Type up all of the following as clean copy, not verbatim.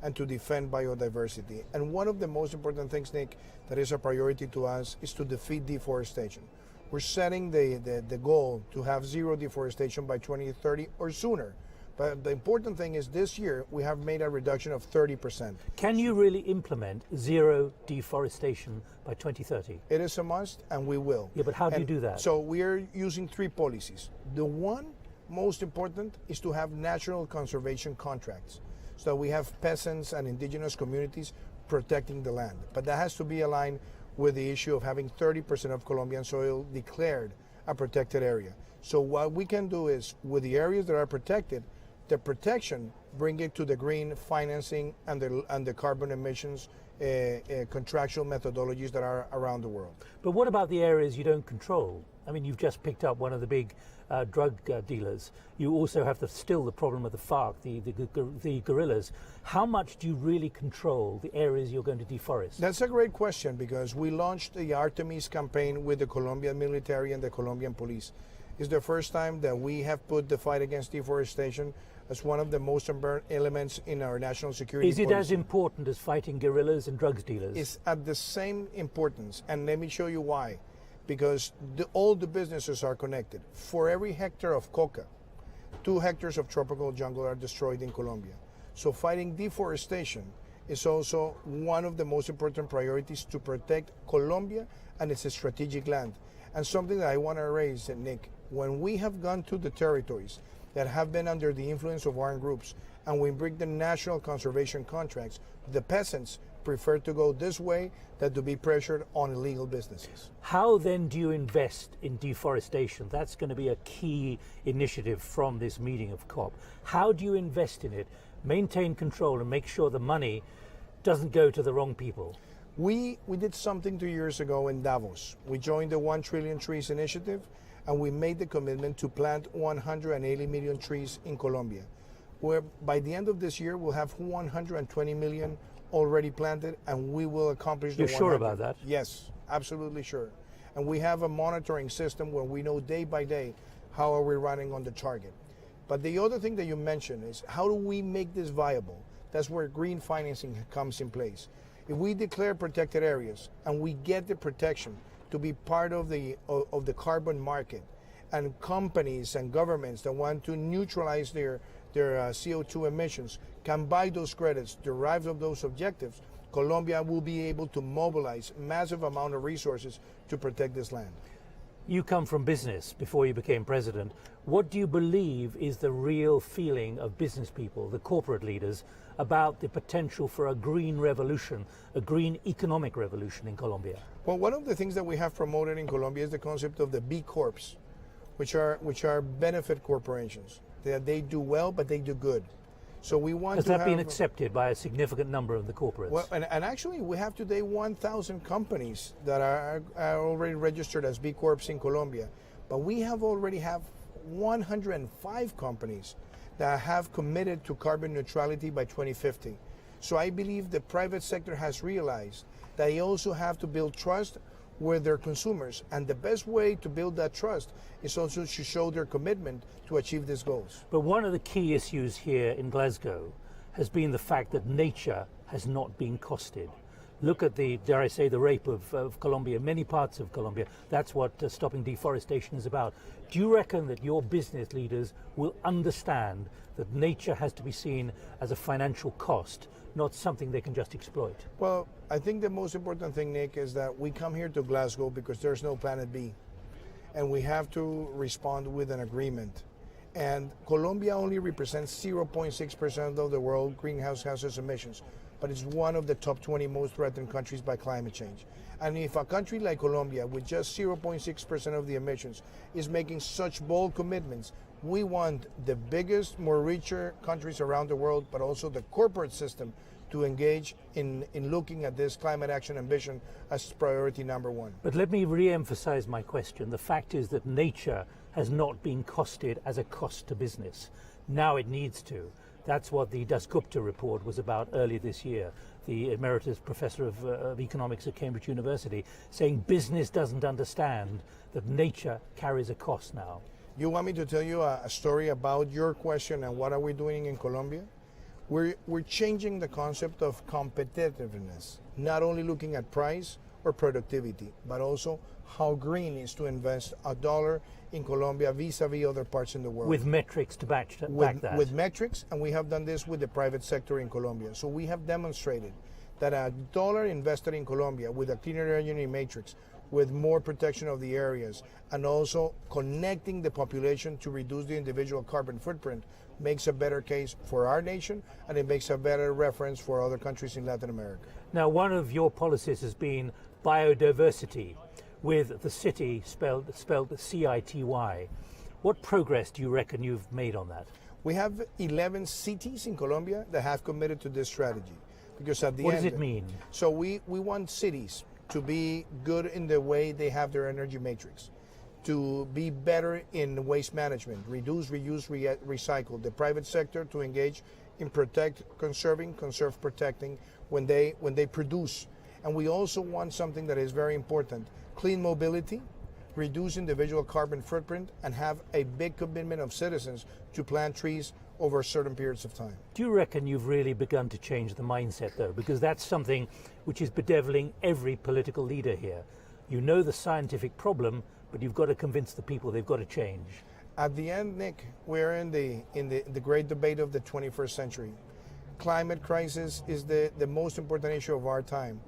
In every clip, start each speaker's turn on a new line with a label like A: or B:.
A: and to defend biodiversity. And one of the most important things, Nick, that is a priority to us is to defeat deforestation. We're setting the goal to have zero deforestation by 2030 or sooner. But the important thing is this year we have made a reduction of 30%.
B: Can you really implement zero deforestation by 2030?
A: It is a must, and we will.
B: Yeah, but how do you do that?
A: So we are using three policies. The one most important is to have natural conservation contracts. So we have peasants and indigenous communities protecting the land. But that has to be aligned with the issue of having 30% of Colombian soil declared a protected area. So what we can do is, with the areas that are protected, the protection, bring it to the green financing and the carbon emissions contractual methodologies that are around the world.
B: But what about the areas you don't control? I mean, you've just picked up one of the big drug dealers. You also have still the problem of the FARC, the guerrillas. How much do you really control the areas you're going to deforest?
A: That's a great question, because we launched the Artemis campaign with the Colombian military and the Colombian police. It's the first time that we have put the fight against deforestation as one of the most important elements in our national security
B: policy. Is it as important as fighting guerrillas and drugs dealers?
A: It's at the same importance, and let me show you why. Because all the businesses are connected. For every hectare of coca, 2 hectares of tropical jungle are destroyed in Colombia. So fighting deforestation is also one of the most important priorities to protect Colombia and its strategic land. And something that I want to raise, Nick, when we have gone to the territories that have been under the influence of armed groups and we bring the national conservation contracts, the peasants prefer to go this way than to be pressured on illegal businesses.
B: How then do you invest in deforestation? That's going to be a key initiative from this meeting of COP. How do you invest in it, maintain control and make sure the money doesn't go to the wrong people?
A: We did something 2 years ago in Davos. We joined the 1 Trillion Trees Initiative, and we made the commitment to plant 180 million trees in Colombia, where by the end of this year we'll have 120 million already planted, and we will accomplish the 100.
B: You're sure about that?
A: Yes, absolutely sure. And we have a monitoring system where we know day by day how are we running on the target. But the other thing that you mentioned is, how do we make this viable? That's where green financing comes in place. If we declare protected areas and we get the protection to be part of the carbon market, and companies and governments that want to neutralize their CO2 emissions can buy those credits derived of those objectives, Colombia will be able to mobilize massive amount of resources to protect this land.
B: You come from business before you became president. What do you believe is the real feeling of business people, the corporate leaders, about the potential for a green revolution, a green economic revolution in Colombia?
A: Well, one of the things that we have promoted in Colombia is the concept of the B Corps, which are benefit corporations. They do well, but they do good. So we want
B: Has
A: to
B: that been accepted by a significant number of the corporates?
A: Well, and actually we have today 1,000 companies that are already registered as B Corps in Colombia, but we already have 105 companies that have committed to carbon neutrality by 2050. So I believe the private sector has realized that they also have to build trust with their consumers, and the best way to build that trust is also to show their commitment to achieve these goals.
B: But one of the key issues here in Glasgow has been the fact that nature has not been costed. Look at the, dare I say, the rape of Colombia, many parts of Colombia. That's what stopping deforestation is about. Do you reckon that your business leaders will understand that nature has to be seen as a financial cost, not something they can just exploit?
A: Well, I think the most important thing, Nick, is that we come here to Glasgow because there's no planet B, and we have to respond with an agreement. And Colombia only represents 0.6% of the world greenhouse gases emissions, but it's one of the top 20 most threatened countries by climate change. And if a country like Colombia, with just 0.6% of the emissions, is making such bold commitments, we want the biggest, more richer countries around the world, but also the corporate system, to engage in looking at this climate action ambition as priority number one.
B: But let me re-emphasize my question. The fact is that nature has not been costed as a cost to business. Now it needs to. That's what the Dasgupta report was about earlier this year. The emeritus professor of economics at Cambridge University saying business doesn't understand that nature carries a cost now.
A: You want me to tell you a story about your question and what are we doing in Colombia? We're changing the concept of competitiveness, not only looking at price or productivity, but also how green is to invest $1 in Colombia vis-a-vis other parts in the world.
B: With metrics to back that.
A: With metrics, and we have done this with the private sector in Colombia. So we have demonstrated that $1 invested in Colombia with a cleaner energy matrix, with more protection of the areas, and also connecting the population to reduce the individual carbon footprint, makes a better case for our nation, and it makes a better reference for other countries in Latin America.
B: Now, one of your policies has been biodiversity, with the city spelled C-I-T-Y. What progress do you reckon you've made on that?
A: We have 11 cities in Colombia that have committed to this strategy. Because at the
B: What
A: end,
B: does it mean?
A: So we want cities to be good in the way they have their energy matrix, to be better in waste management, reduce, reuse, recycle, the private sector to engage in conserve protecting when they produce. And we also want something that is very important, clean mobility, reduce individual carbon footprint, and have a big commitment of citizens to plant trees over certain periods of time.
B: Do you reckon you've really begun to change the mindset, though? Because that's something which is bedeviling every political leader here. You know the scientific problem, but you've got to convince the people they've got to change.
A: At the end, Nick, we're in the great debate of the 21st century. Climate crisis is the most important issue of our time,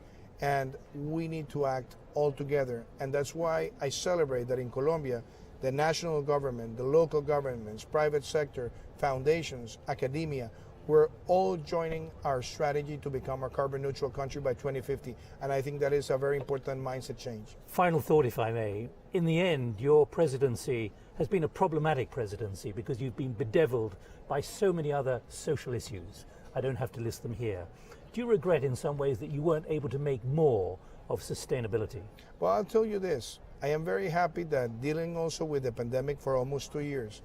A: and we need to act all together. And that's why I celebrate that in Colombia, the national government, the local governments, private sector, foundations, academia, we're all joining our strategy to become a carbon neutral country by 2050. And I think that is a very important mindset change.
B: Final thought, if I may. In the end, your presidency has been a problematic presidency because you've been bedeviled by so many other social issues. I don't have to list them here. Do you regret in some ways that you weren't able to make more of sustainability?
A: Well, I'll tell you this. I am very happy that dealing also with the pandemic for almost 2 years,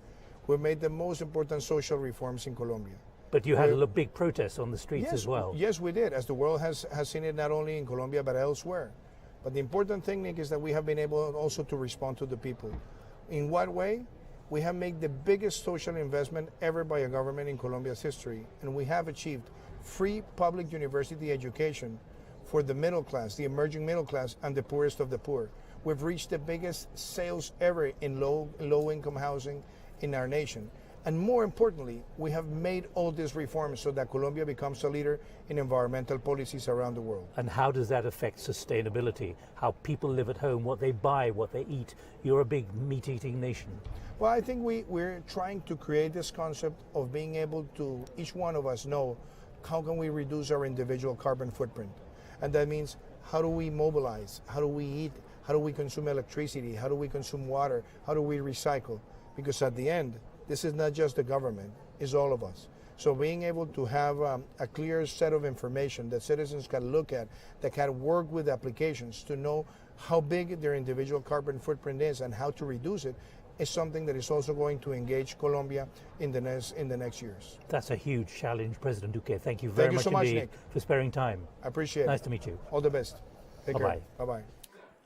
A: we've made the most important social reforms in Colombia.
B: But you had a big protests on the streets as well.
A: Yes, we did, as the world has seen it not only in Colombia but elsewhere. But the important thing, Nick, is that we have been able also to respond to the people. In what way? We have made the biggest social investment ever by a government in Colombia's history, and we have achieved free public university education for the middle class, the emerging middle class, and the poorest of the poor. We've reached the biggest sales ever in low-income housing in our nation. And more importantly, we have made all these reforms so that Colombia becomes a leader in environmental policies around the world.
B: And how does that affect sustainability? How people live at home, what they buy, what they eat? You're a big meat-eating nation.
A: Well, I think we're trying to create this concept of being able to, each one of us know, how can we reduce our individual carbon footprint? And that means, how do we mobilize? How do we eat? How do we consume electricity? How do we consume water? How do we recycle? Because at the end, this is not just the government, it's all of us. So being able to have a clear set of information that citizens can look at, that can work with applications to know how big their individual carbon footprint is and how to reduce it, is something that is also going to engage Colombia in the next years.
B: That's a huge challenge, President Duque. Thank you very much indeed,
A: Nick,
B: for sparing time.
A: I appreciate it.
B: Nice to meet you.
A: All the best. Take care. Bye-bye.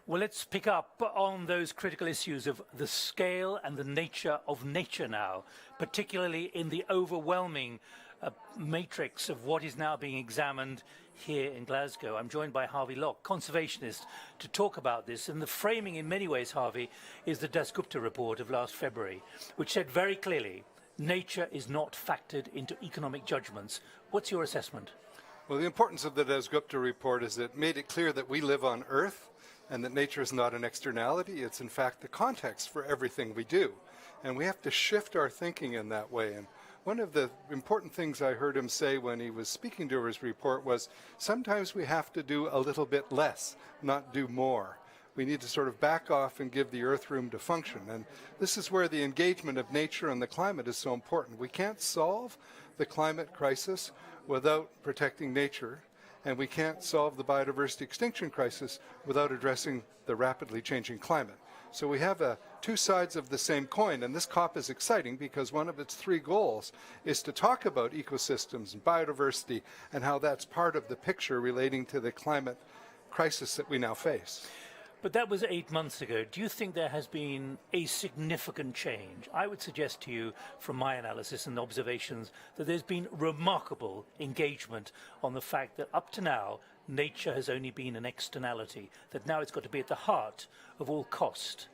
A: Well,
B: let's pick up on those critical issues of the scale and the nature of nature now, particularly in the overwhelming matrix of what is now being examined here in Glasgow. I'm joined by Harvey Locke, conservationist, to talk about this. And the framing in many ways, Harvey, is the Dasgupta report of last February, which said very clearly, nature is not factored into economic judgments. What's your assessment?
C: Well, the importance of the Dasgupta report is it made it clear that we live on Earth and that nature is not an externality. It's in fact the context for everything we do. And we have to shift our thinking in that way. And one of the important things I heard him say when he was speaking to his report was, sometimes we have to do a little bit less, not do more. We need to sort of back off and give the Earth room to function. And this is where the engagement of nature and the climate is so important. We can't solve the climate crisis without protecting nature, and we can't solve the biodiversity extinction crisis without addressing the rapidly changing climate. So we have two sides of the same coin, and this COP is exciting because one of its three goals is to talk about ecosystems and biodiversity and how that's part of the picture relating to the climate crisis that we now face.
B: But that was 8 months ago. Do you think there has been a significant change? I would suggest to you, from my analysis and observations, that there's been remarkable engagement on the fact that up to now, nature has only been an externality, that now it's got to be at the heart of all cost.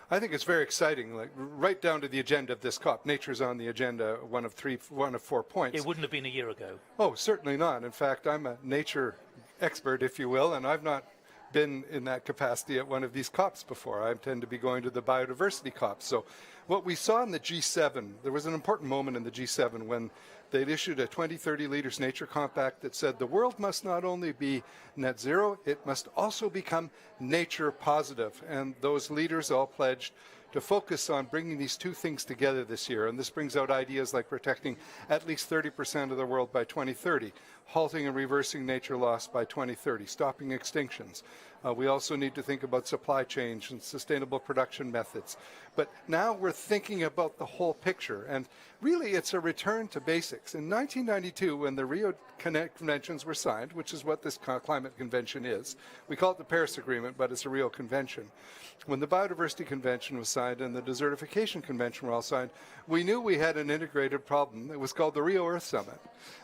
C: I think it's very exciting, like right down to the agenda of this COP. Nature's on the agenda, one of 4 points.
B: It wouldn't have been a year ago.
C: Oh, certainly not. In fact, I'm a nature expert, if you will, and I've not been in that capacity at one of these COPs before. I tend to be going to the biodiversity COPs. So what we saw in the G7, there was an important moment in the G7 when they'd issued a 2030 Leaders Nature Compact that said the world must not only be net zero, it must also become nature positive. And those leaders all pledged to focus on bringing these two things together this year. And this brings out ideas like protecting at least 30% of the world by 2030, halting and reversing nature loss by 2030, stopping extinctions. We also need to think about supply chains and sustainable production methods. But now we're thinking about the whole picture. And really, it's a return to basics. In 1992, when the Rio Conventions were signed, which is what this climate convention is, we call it the Paris Agreement, but it's a Rio Convention. When the Biodiversity Convention was signed and the Desertification Convention were all signed, we knew we had an integrated problem. It was called the Rio Earth Summit.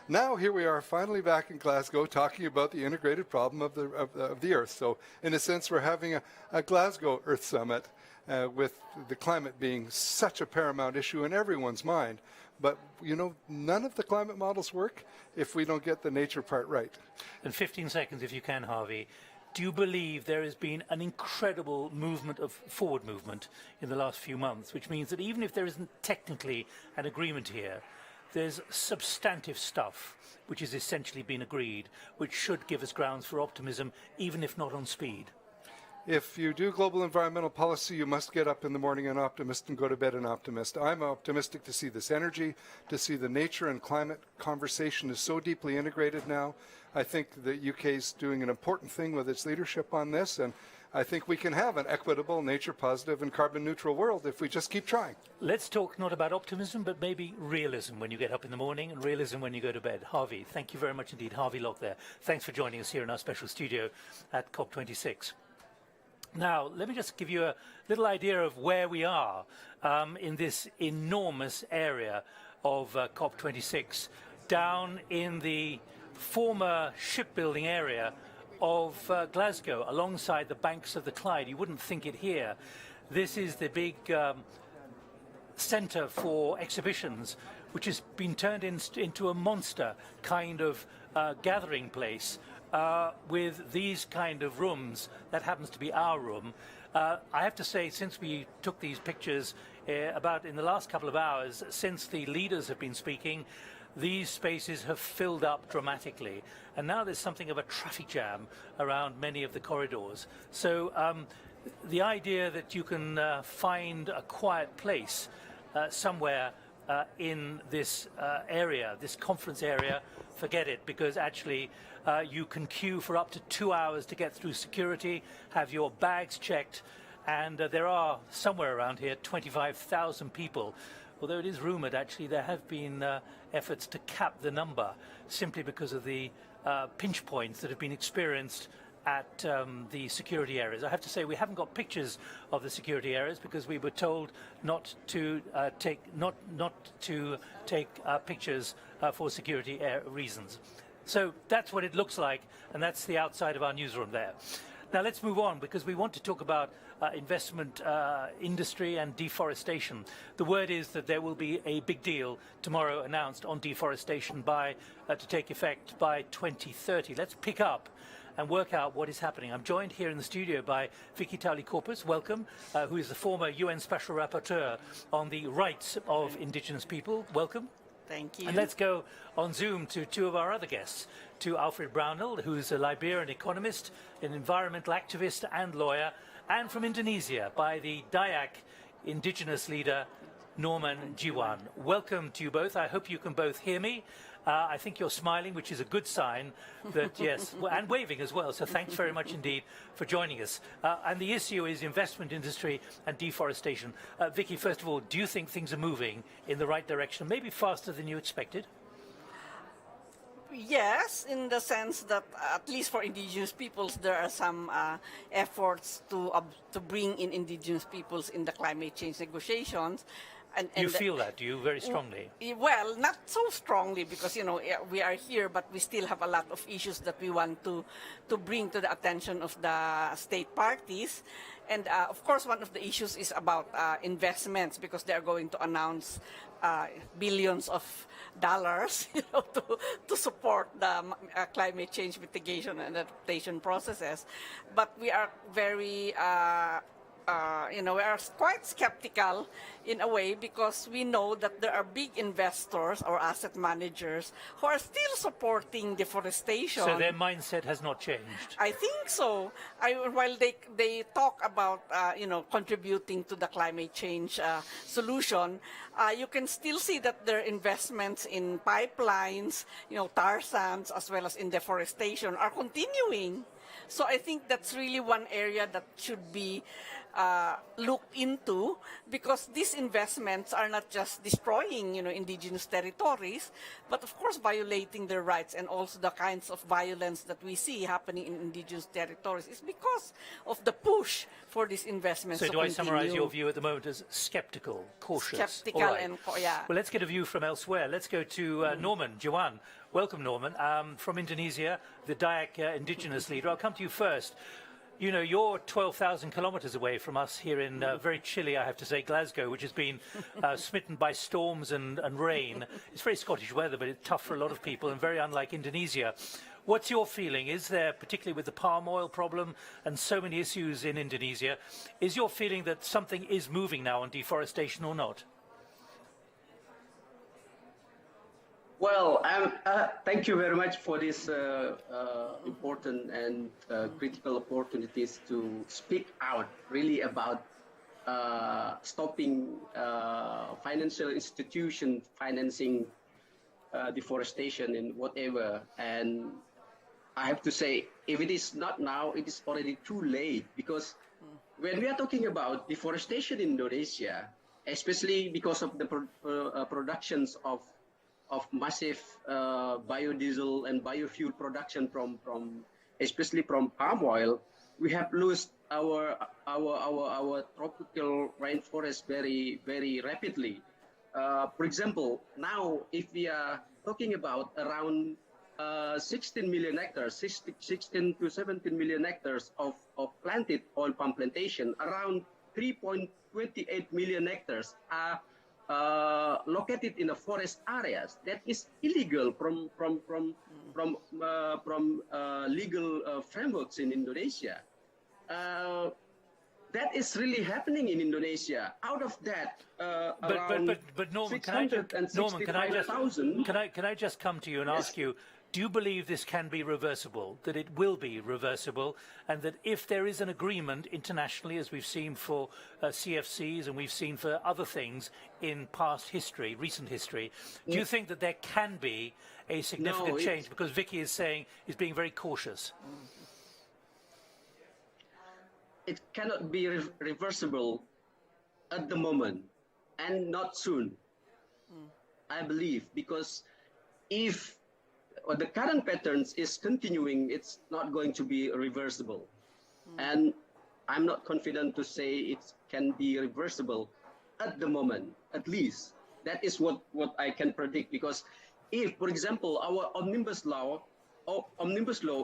C: Now here we are finally back in Glasgow talking about the integrated problem of the Earth. So in a sense, we're having a Glasgow Earth Summit with the climate being such a paramount issue in everyone's mind. But, you know, none of the climate models work if we don't get the nature part right.
B: In 15 seconds, if you can, Harvey, do you believe there has been an incredible movement of forward movement in the last few months, which means that even if there isn't technically an agreement here, there's substantive stuff which has essentially been agreed, which should give us grounds for optimism, even if not on speed?
C: If you do global environmental policy, you must get up in the morning an optimist and go to bed an optimist. I'm optimistic to see this energy, to see the nature and climate conversation is so deeply integrated now. I think the UK is doing an important thing with its leadership on this, and I think we can have an equitable, nature-positive and carbon-neutral world if we just keep trying.
B: Let's talk not about optimism, but maybe realism when you get up in the morning and realism when you go to bed. Harvey, thank you very much indeed. Harvey Locke there. Thanks for joining us here in our special studio at COP26. Now, let me just give you a little idea of where we are in this enormous area of COP26, down in the former shipbuilding area of Glasgow, alongside the banks of the Clyde. You wouldn't think it here. This is the big centre for exhibitions, which has been turned into a monster kind of gathering place with these kind of rooms. That happens to be our room. I have to say, since we took these pictures about in the last couple of hours, since the leaders have been speaking, these spaces have filled up dramatically, and now there's something of a traffic jam around many of the corridors. So the idea that you can find a quiet place somewhere in this area, this conference area, forget it, because actually you can queue for up to 2 hours to get through security, have your bags checked, and there are somewhere around here 25,000 people. Although it is rumoured, actually, there have been efforts to cap the number simply because of the pinch points that have been experienced at the security areas. I have to say we haven't got pictures of the security areas because we were told not to take pictures for security reasons. So that's what it looks like, and that's the outside of our newsroom there. Now let's move on, because we want to talk about investment industry and deforestation. The word is that there will be a big deal tomorrow announced on deforestation to take effect by 2030. Let's pick up and work out what is happening. I'm joined here in the studio by Vicky Taulikorpis, welcome, who is the former UN Special Rapporteur on the rights of Indigenous people. Welcome.
D: Thank you.
B: And let's go on Zoom to two of our other guests, to Alfred Brownell, who's a Liberian economist, an environmental activist and lawyer, and from Indonesia by the Dayak indigenous leader, Norman Jiwan. Welcome to you both. I hope you can both hear me. I think you're smiling, which is a good sign that, yes, and waving as well. So thanks very much indeed for joining us. And the issue is investment industry and deforestation. Vicky, first of all, do you think things are moving in the right direction, maybe faster than you expected?
D: Yes, in the sense that at least for indigenous peoples, there are some efforts to bring in indigenous peoples in the climate change negotiations.
B: You feel that, do you, very strongly?
D: Well, not so strongly because, you know, we are here, but we still have a lot of issues that we want to bring to the attention of the state parties. And of course, one of the issues is about investments because they are going to announce billions of dollars, you know, to support the climate change mitigation and adaptation processes. But we are very you know, we are quite skeptical in a way because we know that there are big investors or asset managers who are still supporting deforestation.
B: So their mindset has not changed?
D: I think so. While they talk about, you know, contributing to the climate change solution, you can still see that their investments in pipelines, you know, tar sands, as well as in deforestation are continuing. So I think that's really one area that should be looked into because these investments are not just destroying, you know, indigenous territories, but of course violating their rights, and also the kinds of violence that we see happening in indigenous territories is because of the push for these investments.
B: So do I summarize your view at the moment as skeptical, cautious?
D: Skeptical, right. And yeah.
B: Well, let's get a view from elsewhere. Let's go to Norman Jawan. Welcome, Norman, from Indonesia, the Dayak indigenous leader. I'll come to you first. You know, you're 12,000 kilometres away from us here in very chilly, I have to say, Glasgow, which has been smitten by storms and rain. It's very Scottish weather, but it's tough for a lot of people and very unlike Indonesia. What's your feeling? Is there, particularly with the palm oil problem and so many issues in Indonesia, is your feeling that something is moving now on deforestation or not?
E: Well, thank you very much for this important and critical opportunities to speak out really about stopping financial institutions financing deforestation and whatever. And I have to say, if it is not now, it is already too late, because when we are talking about deforestation in Indonesia, especially because of the productions of massive biodiesel and biofuel production from especially from palm oil, we have lost our tropical rainforest very rapidly. For example, now if we are talking about around 16 million hectares, 16 to 17 million hectares of planted oil palm plantation, around 3.28 million hectares are located in the forest areas. That is illegal from legal frameworks in Indonesia. That is really happening in Indonesia. Out of that,
B: but Norman, can I just come to you and ask you, do you believe this can be reversible, that it will be reversible, and that if there is an agreement internationally, as we've seen for CFCs and we've seen for other things in past history, recent history, do you think that there can be a significant change? Because Vicky is saying he's being very cautious.
E: It cannot be reversible at the moment, and not soon, I believe, because if the current patterns is continuing, it's not going to be reversible. And I'm not confident to say it can be reversible at the moment, at least. That is what I can predict, because if, for example, our omnibus law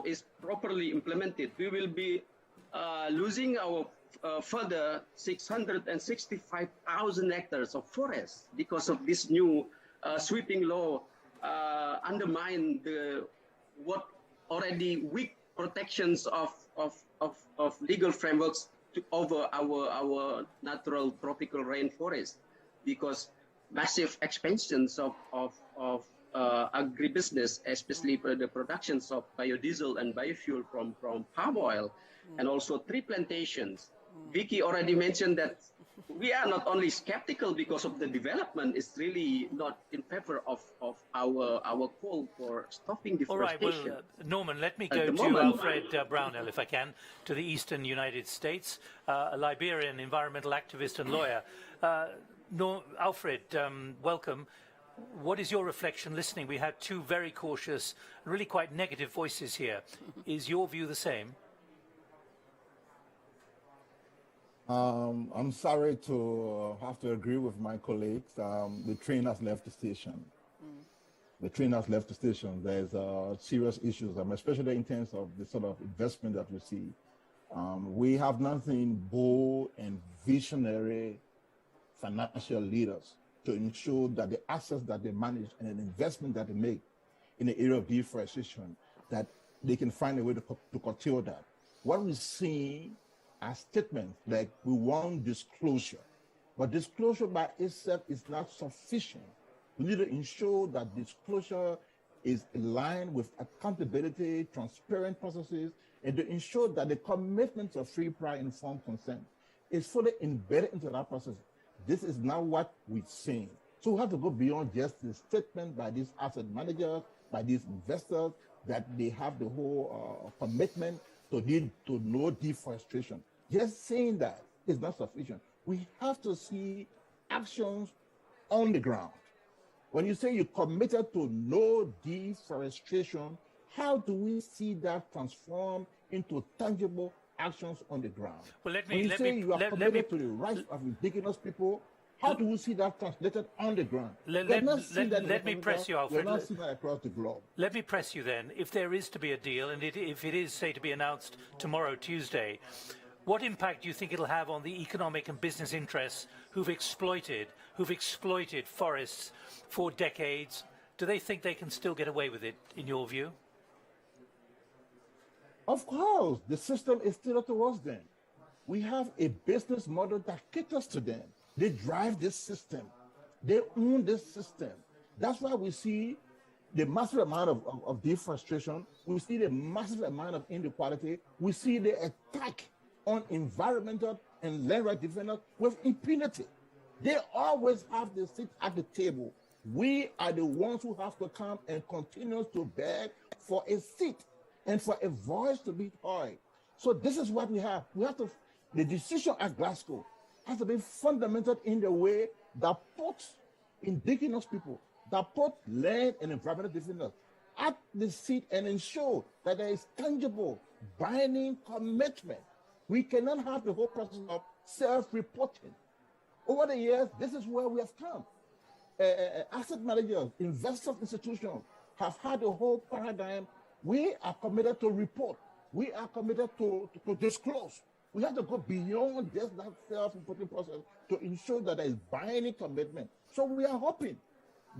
E: is properly implemented, we will be losing our further 665,000 hectares of forest because of this new sweeping law. Undermine what already weak protections of legal frameworks over our natural tropical rainforest, because massive expansions of agribusiness, especially for the productions of biodiesel and biofuel from palm oil, and also tree plantations. Vicky already mentioned that we are not only skeptical because of the development, it's really not in favor of our call for stopping deforestation.
B: All right, well, Norman, let me go to Alfred Brownell, if I can, to the eastern United States, a Liberian environmental activist and lawyer. Alfred, welcome. What is your reflection listening? We had two very cautious, really quite negative voices here. Is your view the same?
F: I'm sorry to have to agree with my colleagues. The train has left the station. The train has left the station. There's serious issues, especially in terms of the sort of investment that we see. We have nothing bold and visionary financial leaders to ensure that the assets that they manage and the investment that they make in the area of deforestation, that they can find a way to curtail that. What we see are statements like we want disclosure, but disclosure by itself is not sufficient. We need to ensure that disclosure is aligned with accountability, transparent processes, and to ensure that the commitments of free, prior, informed consent is fully embedded into that process. This is not what we're seeing. So we have to go beyond just the statement by these asset managers, by these investors, that they have the whole commitment to no deforestation. Just saying that is not sufficient. We have to see actions on the ground. When you say you're committed to no deforestation, how do we see that transform into tangible actions on the ground?
B: Well,
F: when you say you are committed to the rights of indigenous people, how do we see that translated on the ground?
B: Let me press you, Alfred.
F: We're not seeing that across the globe.
B: Let me press you then. If there is to be a deal, and if it is, say, to be announced tomorrow, Tuesday, what impact do you think it'll have on the economic and business interests who've exploited forests for decades? Do they think they can still get away with it, in your view?
F: Of course, the system is still towards them. We have a business model that caters to them. They drive this system. They own this system. That's why we see the massive amount of deforestation. We see the massive amount of inequality. We see the attack on environmental and land right defenders with impunity. They always have the seat at the table. We are the ones who have to come and continue to beg for a seat and for a voice to be heard. So this is what we have. The decision at Glasgow has to be fundamental in the way that puts indigenous people, that put land and environmental defenders at the seat and ensure that there is tangible, binding commitment. We cannot have the whole process of self-reporting. Over the years, this is where we have come. Asset managers, investors, institutions have had a whole paradigm. We are committed to report. We are committed to disclose. We have to go beyond just that self-reporting process to ensure that there is binding commitment. So we are hoping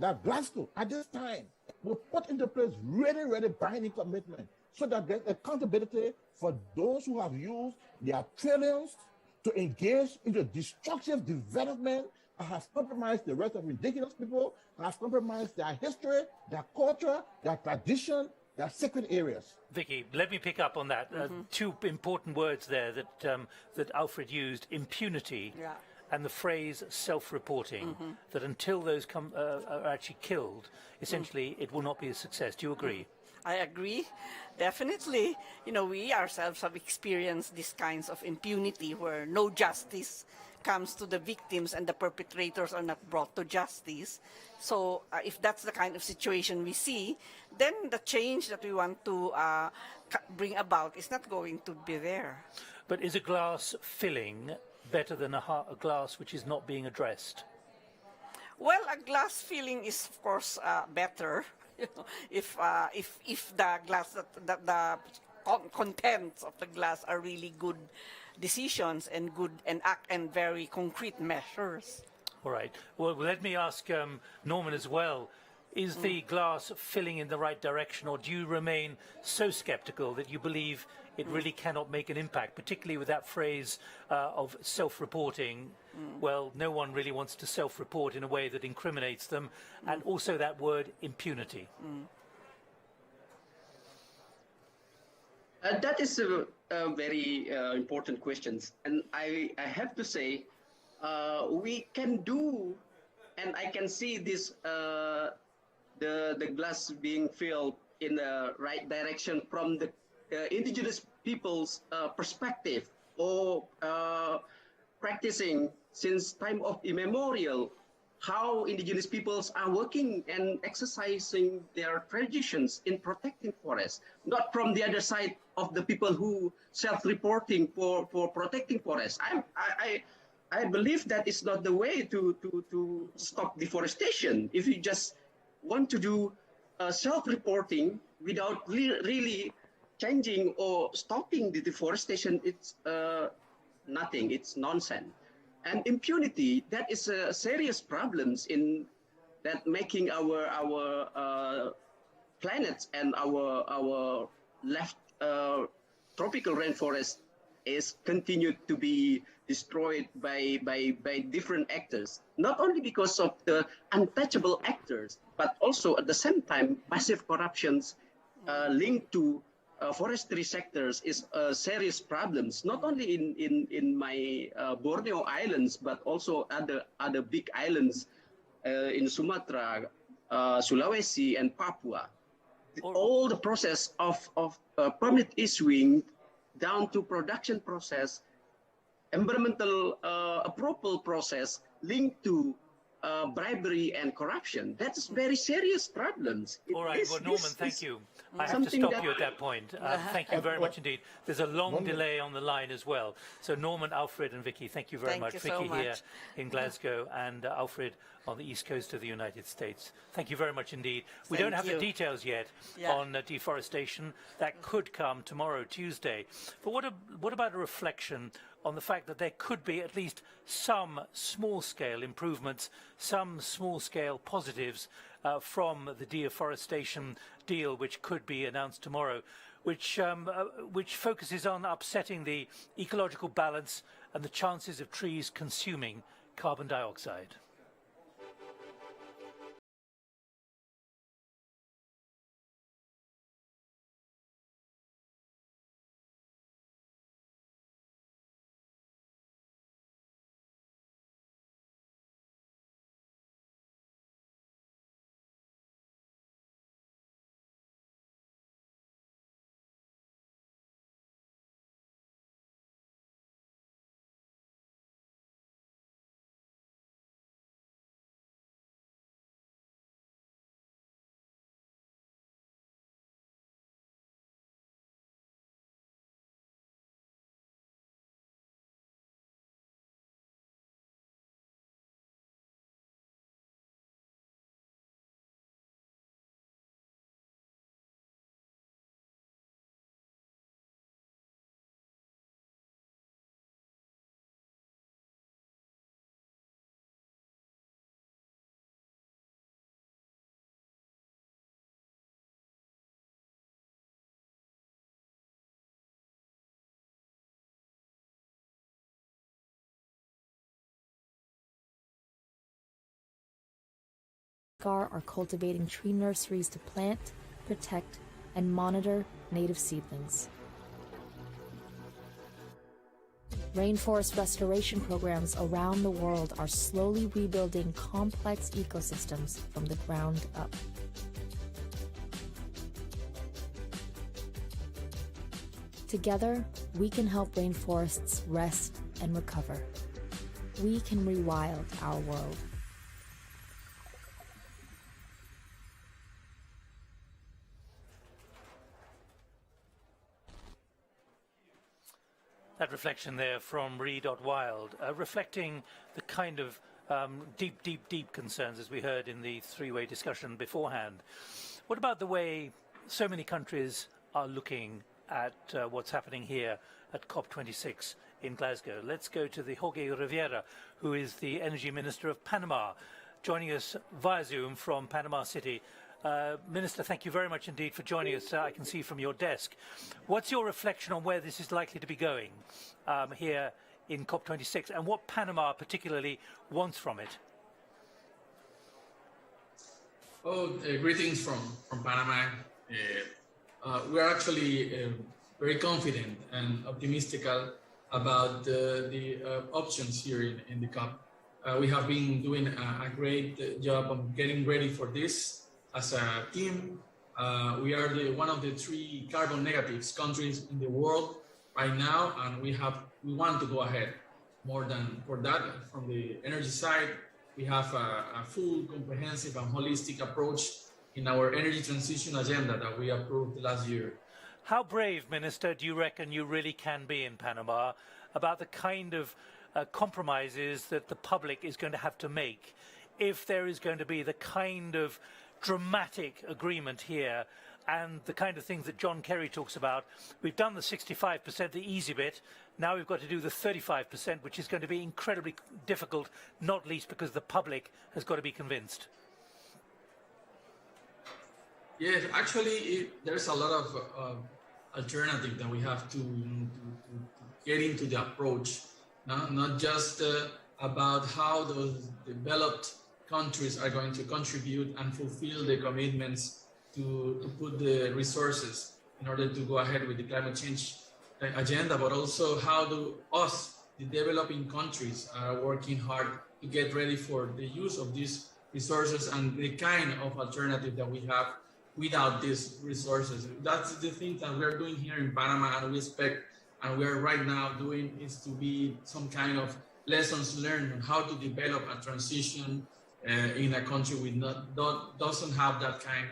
F: that Glasgow, at this time, will put into place really binding commitment so that there's accountability for those who have used their trillions to engage in the destructive development and have compromised the rest of indigenous people, and have compromised their history, their culture, their tradition, their sacred areas.
B: Vicky, let me pick up on that. Two important words there that Alfred used, impunity and the phrase self-reporting, that until those are actually killed, essentially it will not be a success. Do you agree?
D: I agree, definitely. You know, we ourselves have experienced these kinds of impunity where no justice comes to the victims and the perpetrators are not brought to justice. So if that's the kind of situation we see, then the change that we want to bring about is not going to be there.
B: But is a glass filling better than a glass which is not being addressed?
D: Well, a glass filling is, of course, better. You know, if the glass, the contents of the glass are really good decisions and good and very concrete measures.
B: All right. Well, let me ask Norman as well. Is the glass filling in the right direction, or do you remain so skeptical that you believe it really cannot make an impact, particularly with that phrase of self-reporting? Well, no one really wants to self-report in a way that incriminates them, and also that word impunity.
E: That is a very important question, and I have to say we can do, and I can see this the glass being filled in the right direction from the indigenous people's perspective, or practicing since time of immemorial how indigenous peoples are working and exercising their traditions in protecting forests, not from the other side of the people who self-reporting for protecting forests. I believe that is not the way to stop deforestation. If you just want to do self-reporting without really changing or stopping the deforestation, it's nothing. It's nonsense. And impunity, that is a serious problems in that making our planets and our left tropical rainforest is continued to be destroyed by different actors, not only because of the untouchable actors, but also at the same time massive corruptions linked to forestry sectors is serious problems, not only in my Borneo Islands, but also other big islands in Sumatra, Sulawesi, and Papua. All the process of permit issuing down to production process, environmental approval process linked to bribery and corruption. That's very serious problems.
B: All right, well, Norman, thank you. I have to stop you at that point. Thank you very much indeed. There's a long delay on the line as well. So Norman, Alfred and Vicky, thank you very much. Vicky here in Glasgow and Alfred on the east coast of the United States. Thank you very much indeed. We don't have the details yet on deforestation. That could come tomorrow, Tuesday. But what about a reflection on the fact that there could be at least some small-scale improvements, some small-scale positives from the deforestation deal, which could be announced tomorrow, which focuses on upsetting the ecological balance and the chances of trees consuming carbon dioxide.
G: Are cultivating tree nurseries to plant, protect, and monitor native seedlings. Rainforest restoration programs around the world are slowly rebuilding complex ecosystems from the ground up. Together, we can help rainforests rest and recover. We can rewild our world.
B: That reflection there from Re.Wild, reflecting the kind of deep concerns, as we heard in the three-way discussion beforehand. What about the way so many countries are looking at what's happening here at COP26 in Glasgow? Let's go to the Jorge Rivera, who is the Energy Minister of Panama, joining us via Zoom from Panama City. Minister, thank you very much indeed for joining us. I can see from your desk. What's your reflection on where this is likely to be going here in COP26 and what Panama particularly wants from it?
H: Greetings from Panama. We are actually very confident and optimistic about the options here in the COP. We have been doing a great job of getting ready for this. As a team, we are one of the 3 carbon negatives countries in the world right now, and we want to go ahead. More than for that, from the energy side, we have a full, comprehensive, and holistic approach in our energy transition agenda that we approved last year.
B: How brave, Minister, do you reckon you really can be in Panama about the kind of compromises that the public is going to have to make if there is going to be the kind of dramatic agreement here and the kind of things that John Kerry talks about? We've done the 65%, the easy bit. Now we've got to do the 35%, which is going to be incredibly difficult, not least because the public has got to be convinced.
H: Yes, actually, there's a lot of alternative that we have to get into the approach, not just about how those developed countries are going to contribute and fulfill the commitments to put the resources in order to go ahead with the climate change agenda, but also how do us, the developing countries, are working hard to get ready for the use of these resources and the kind of alternative that we have without these resources. That's the thing that we're doing here in Panama, and we expect, and we're right now doing, is to be some kind of lessons learned on how to develop a transition in a country with doesn't have that kind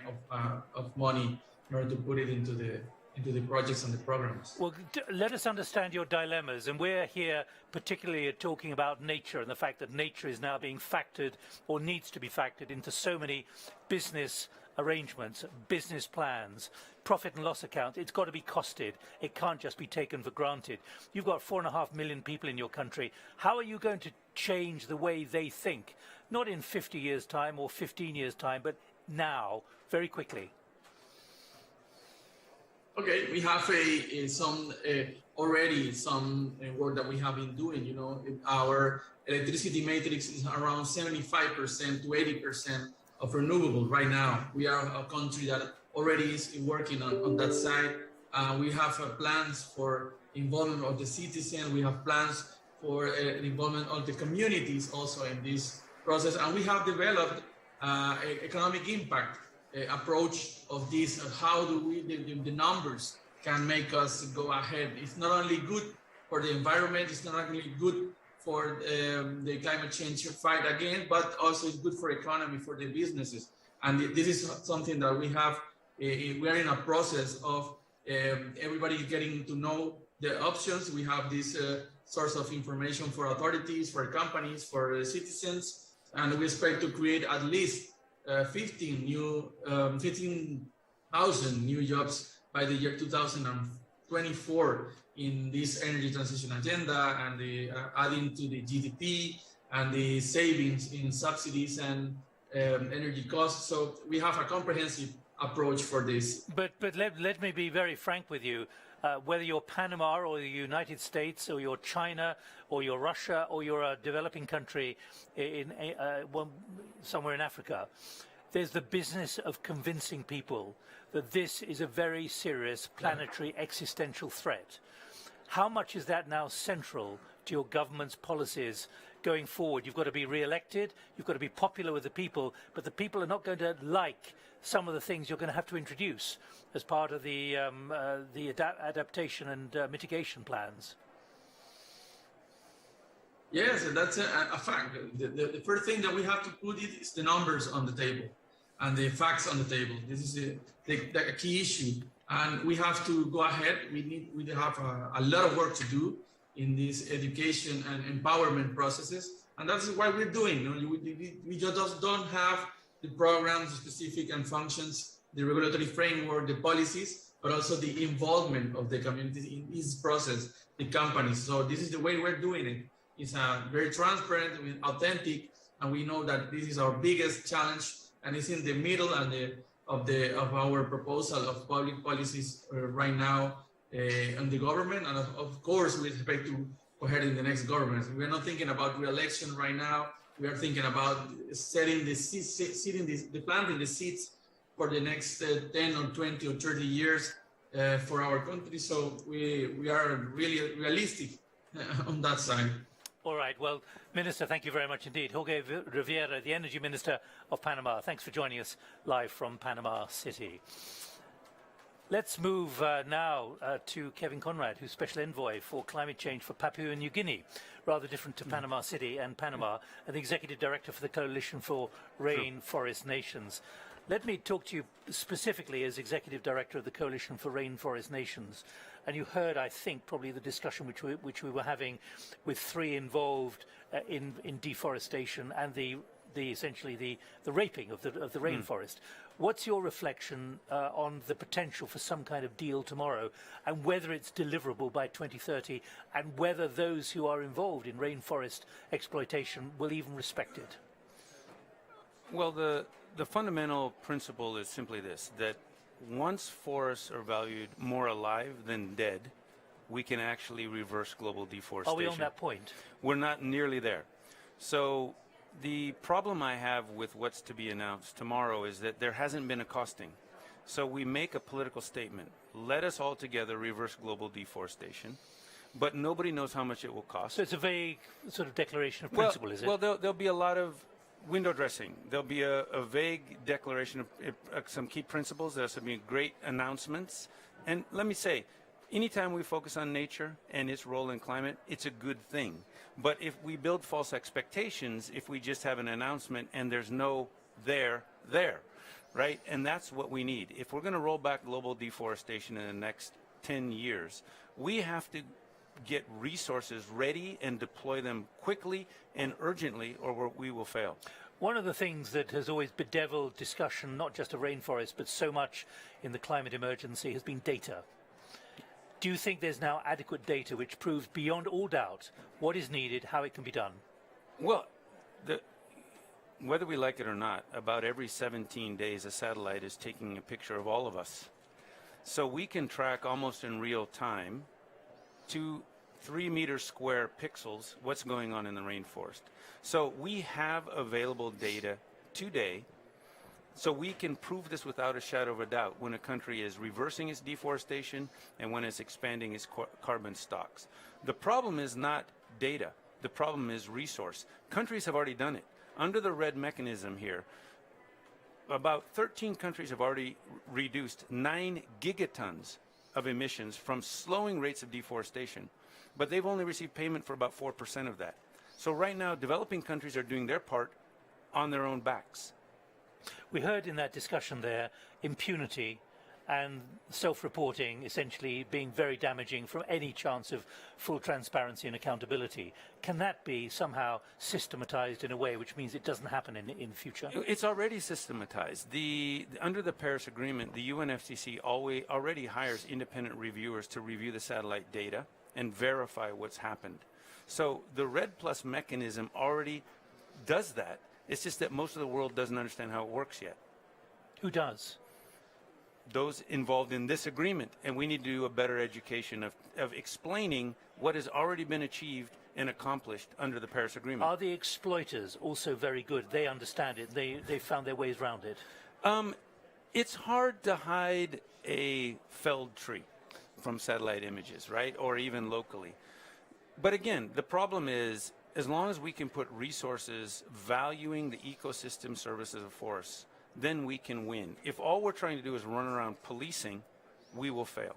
H: of money in order to put it into the projects and the programs.
B: Well, let us understand your dilemmas, and we're here particularly talking about nature and the fact that nature is now being factored or needs to be factored into so many business arrangements, business plans, profit and loss account. It's got to be costed. It can't just be taken for granted. You've got 4.5 million people in your country. How are you going to change the way they think? Not in 50 years' time or 15 years' time, but now, very quickly.
H: Okay, we have already some work that we have been doing. You know, our electricity matrix is around 75% to 80% of renewable right now. We are a country that already is working on that side. We have plans for involvement of the citizen. We have plans for the involvement of the communities also in this process. And we have developed economic impact approach of this. How do we, the numbers can make us go ahead. It's not only good for the environment, it's not only good for the climate change fight again, but also it's good for economy, for the businesses. And this is something that we have, we are in a process of everybody getting to know the options. We have this source of information for authorities, for companies, for citizens, and we expect to create at least 15,000 new jobs by the year 2024 in this energy transition agenda, and the adding to the GDP and the savings in subsidies and energy costs. So we have a comprehensive approach for this.
B: But let me be very frank with you. Whether you're Panama or the United States or you're China or you're Russia or you're a developing country in somewhere in Africa, there's the business of convincing people that this is a very serious planetary existential threat. How much is that now central to your government's policies going forward? You've got to be re-elected, you've got to be popular with the people, but the people are not going to like some of the things you're going to have to introduce as part of the adaptation and mitigation plans.
H: Yes, that's a fact. The first thing that we have to put is the numbers on the table and the facts on the table. This is the key issue. And we have to go ahead. We have a lot of work to do in this education and empowerment processes. And that's what we're doing. You know, we just don't have the programs, the specific and functions, the regulatory framework, the policies, but also the involvement of the communities in this process, the companies. So this is the way we're doing it. It's very transparent, authentic, and we know that this is our biggest challenge, and it's in the middle and of our proposal of public policies right now in the government, and of course we expect to go ahead in the next government. We're not thinking about re-election right now. We are thinking about planting the seeds for the next 10 or 20 or 30 years for our country. So we are really realistic on that side.
B: All right. Well, Minister, thank you very much indeed. Jorge Rivera, the Energy Minister of Panama. Thanks for joining us live from Panama City. Let's move now to Kevin Conrad, who's Special Envoy for Climate Change for Papua New Guinea, rather different to Panama City and Panama, and the Executive Director for the Coalition for Rainforest Nations. Let me talk to you specifically as Executive Director of the Coalition for Rainforest Nations. And you heard, I think, probably the discussion which we were having with three involved in deforestation and essentially the raping of the rainforest. What's your reflection on the potential for some kind of deal tomorrow, and whether it's deliverable by 2030, and whether those who are involved in rainforest exploitation will even respect it?
I: Well, the fundamental principle is simply this, that once forests are valued more alive than dead, we can actually reverse global deforestation.
B: Are we on that point?
I: We're not nearly there. So the problem I have with what's to be announced tomorrow is that there hasn't been a costing. So we make a political statement, let us all together reverse global deforestation, but nobody knows how much it will cost.
B: So it's a vague sort of declaration of principle, is it?
I: Well, there'll be a lot of window dressing. There'll be a vague declaration of some key principles. There's some great announcements. And let me say, anytime we focus on nature and its role in climate, it's a good thing. But if we build false expectations, if we just have an announcement and there's no there, right? And that's what we need. If we're going to roll back global deforestation in the next 10 years, we have to get resources ready and deploy them quickly and urgently, or we will fail.
B: One of the things that has always bedeviled discussion, not just of rainforests, but so much in the climate emergency, has been data. Do you think there's now adequate data which proves beyond all doubt what is needed, how it can be done?
I: Well, whether we like it or not, about every 17 days a satellite is taking a picture of all of us. So we can track almost in real time 2 3-meter square pixels what's going on in the rainforest. So we have available data today, so we can prove this without a shadow of a doubt when a country is reversing its deforestation and when it's expanding its carbon stocks. The problem is not data. The problem is resource. Countries have already done it. Under the red mechanism here, about 13 countries have already reduced 9 gigatons of emissions from slowing rates of deforestation, but they've only received payment for about 4% of that. So right now, developing countries are doing their part on their own backs.
B: We heard in that discussion there impunity and self-reporting essentially being very damaging from any chance of full transparency and accountability. Can that be somehow systematized in a way which means it doesn't happen in future?
I: It's already systematized. Under the Paris Agreement, the UNFCCC already hires independent reviewers to review the satellite data and verify what's happened. So the RED Plus mechanism already does that. It's just that most of the world doesn't understand how it works yet.
B: Who does?
I: Those involved in this agreement, and we need to do a better education of explaining what has already been achieved and accomplished under the Paris Agreement.
B: Are the exploiters also very good? They understand it. They found their ways around it.
I: It's hard to hide a felled tree from satellite images, right? Or even locally. But again, the problem is, as long as we can put resources valuing the ecosystem services of forests, then we can win. If all we're trying to do is run around policing, we will fail.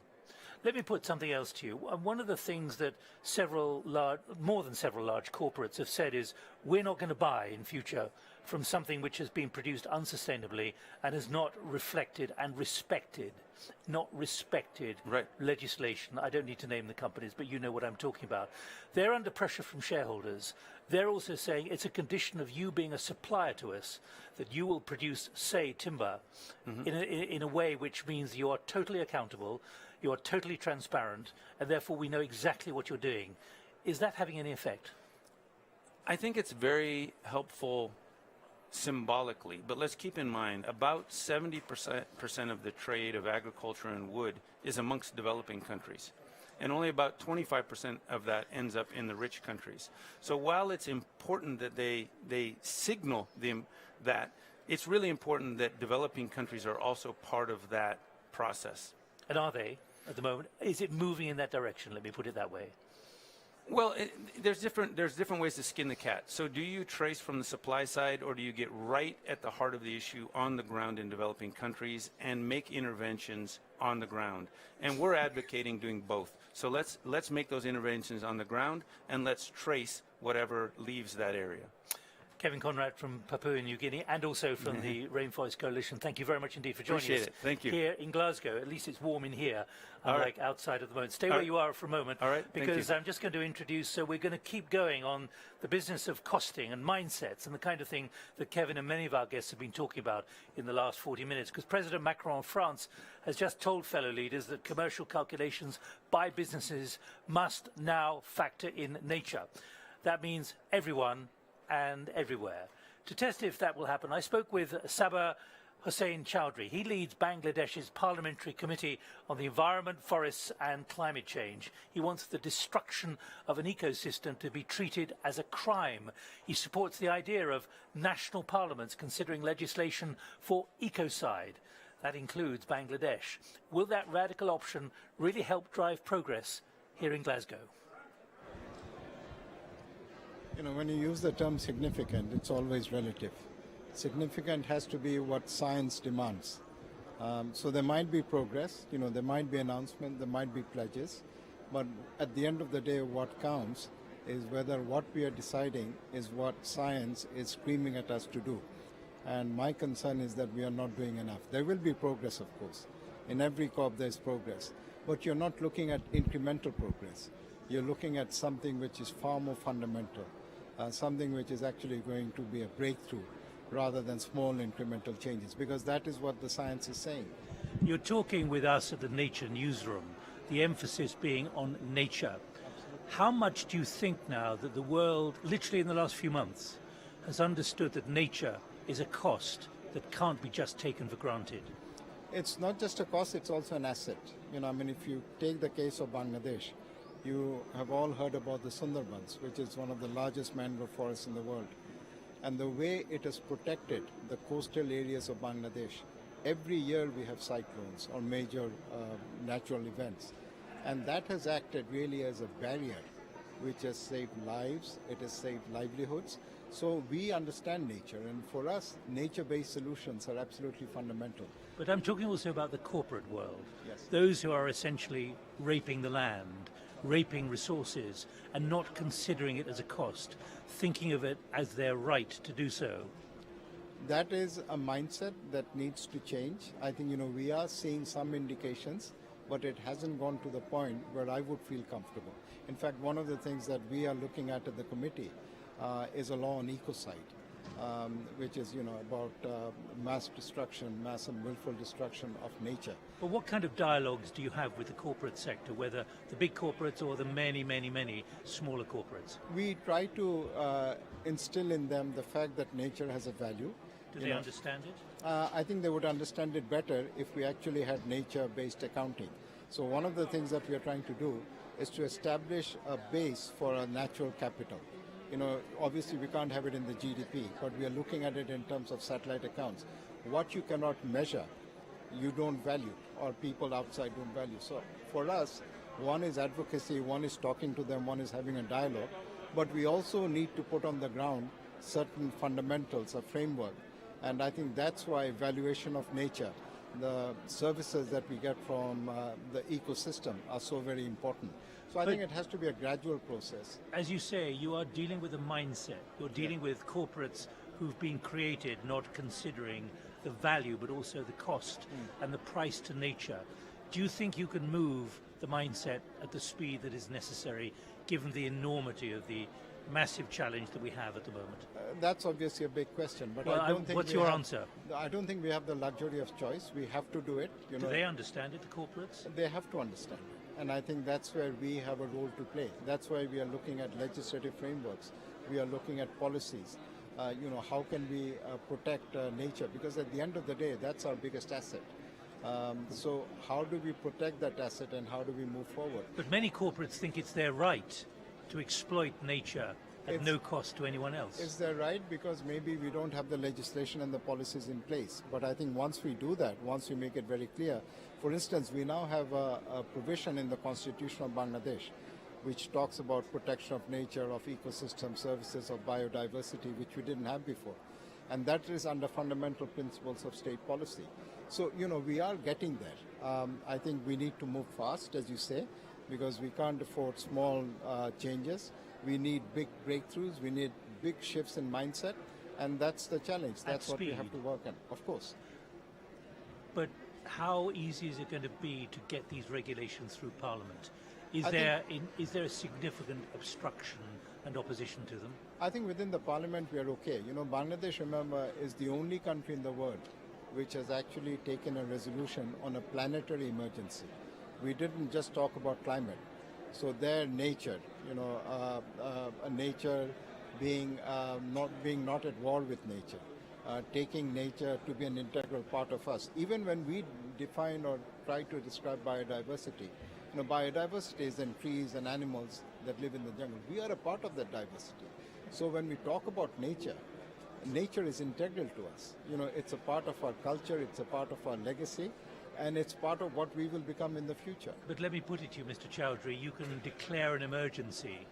B: Let me put something else to you. One of the things that more than several large corporates have said is we're not going to buy in future from something which has been produced unsustainably and has not reflected and respected
I: Right.
B: legislation. I don't need to name the companies, but you know what I'm talking about. They're under pressure from shareholders. They're also saying it's a condition of you being a supplier to us that you will produce, say, timber in a way which means you are totally accountable, you are totally transparent, and therefore we know exactly what you're doing. Is that having any effect?
I: I think it's very helpful symbolically, but let's keep in mind about 70% of the trade of agriculture and wood is amongst developing countries, and only about 25% of that ends up in the rich countries. So while it's important that they signal that, it's really important that developing countries are also part of that process.
B: And are they at the moment? Is it moving in that direction? Let me put it that way.
I: Well, there's different ways to skin the cat. So do you trace from the supply side, or do you get right at the heart of the issue on the ground in developing countries and make interventions on the ground? And we're advocating doing both. So let's make those interventions on the ground, and let's trace whatever leaves that area.
B: Kevin Conrad from Papua New Guinea and also from the Rainforest Coalition, thank you very much indeed for joining
I: Appreciate
B: us
I: it. Thank you.
B: here in Glasgow. At least it's warm in here,
I: All
B: unlike
I: right.
B: outside at the moment. Stay
I: All
B: where
I: right.
B: you are for a moment,
I: All right. Thank
B: because
I: you.
B: I'm just going to introduce, so we're going to keep going on the business of costing and mindsets and the kind of thing that Kevin and many of our guests have been talking about in the last 40 minutes, because President Macron of France has just told fellow leaders that commercial calculations by businesses must now factor in nature. That means everyone and everywhere. To test if that will happen, I spoke with Sabah Hossain Chowdhury. He leads Bangladesh's Parliamentary Committee on the Environment, Forests and Climate Change. He wants the destruction of an ecosystem to be treated as a crime. He supports the idea of national parliaments considering legislation for ecocide. That includes Bangladesh. Will that radical option really help drive progress here in Glasgow?
J: You know, when you use the term significant, it's always relative. Significant has to be what science demands. So there might be progress, you know, there might be announcement, there might be pledges, but at the end of the day, what counts is whether what we are deciding is what science is screaming at us to do. And my concern is that we are not doing enough. There will be progress, of course. In every COP there's progress, but you're not looking at incremental progress. You're looking at something which is far more fundamental. Something which is actually going to be a breakthrough rather than small incremental changes, because that is what the science is saying.
B: You're talking with us at the Nature Newsroom, the emphasis being on nature. How much do you think now that the world, literally in the last few months, has understood that nature is a cost that can't be just taken for granted?
J: It's not just a cost, it's also an asset. You know, I mean, if you take the case of Bangladesh, you have all heard about the Sundarbans, which is one of the largest mangrove forests in the world. And the way it has protected the coastal areas of Bangladesh, every year we have cyclones or major natural events. And that has acted really as a barrier, which has saved lives, it has saved livelihoods. So we understand nature, and for us, nature-based solutions are absolutely fundamental.
B: But I'm talking also about the corporate world.
J: Yes.
B: Those who are essentially raping the land, raping resources, and not considering it as a cost, thinking of it as their right to do so.
J: That is a mindset that needs to change. I think, you know, we are seeing some indications, but it hasn't gone to the point where I would feel comfortable. In fact, one of the things that we are looking at the committee is a law on ecocide, which is, you know, about mass destruction, mass and willful destruction of nature.
B: But what kind of dialogues do you have with the corporate sector, whether the big corporates or the many, many, many smaller corporates?
J: We try to instill in them the fact that nature has a value.
B: Do they understand it?
J: I think they would understand it better if we actually had nature-based accounting. So one of the things that we are trying to do is to establish a base for a natural capital. You know, obviously we can't have it in the GDP, but we are looking at it in terms of satellite accounts. What you cannot measure, you don't value, or people outside don't value. So for us, one is advocacy, one is talking to them, one is having a dialogue, but we also need to put on the ground certain fundamentals, a framework. And I think that's why evaluation of nature, the services that we get from the ecosystem are so very important. So I think it has to be a gradual process.
B: As you say, you are dealing with a mindset. You're dealing with corporates who've been created not considering the value but also the cost and the price to nature. Do you think you can move the mindset at the speed that is necessary given the enormity of the massive challenge that we have at the moment?
J: That's obviously a big question, but
B: well,
J: I don't think
B: what's your answer?
J: I don't think we have the luxury of choice. We have to do it. You know,
B: do they understand it, the corporates?
J: They have to understand it. And I think that's where we have a role to play. That's why we are looking at legislative frameworks. We are looking at policies. You know, how can we protect nature? Because at the end of the day, that's our biggest asset. So how do we protect that asset and how do we move forward?
B: But many corporates think it's their right to exploit nature at no cost to anyone else.
J: Is that right? Because maybe we don't have the legislation and the policies in place. But I think once we do that, once we make it very clear, for instance, we now have a provision in the Constitution of Bangladesh which talks about protection of nature, of ecosystem services, of biodiversity, which we didn't have before. And that is under fundamental principles of state policy. So, we are getting there. I think we need to move fast, as you say, because we can't afford small changes. We need big breakthroughs. We need big shifts in mindset. And that's the challenge. That's what we have to work on, of course.
B: But how easy is it going to be to get these regulations through Parliament? Is there a significant obstruction and opposition to them?
J: I think within the Parliament we are okay. Bangladesh, remember, is the only country in the world which has actually taken a resolution on a planetary emergency. We didn't just talk about climate. So their nature, nature being not at war with nature, taking nature to be an integral part of us. Even when we define or try to describe biodiversity, biodiversity is in trees and animals that live in the jungle. We are a part of that diversity. So when we talk about nature, nature is integral to us. It's a part of our culture, it's a part of our legacy, and it's part of what we will become in the future.
B: But let me put it to you, Mr. Chowdhury, you can declare an emergency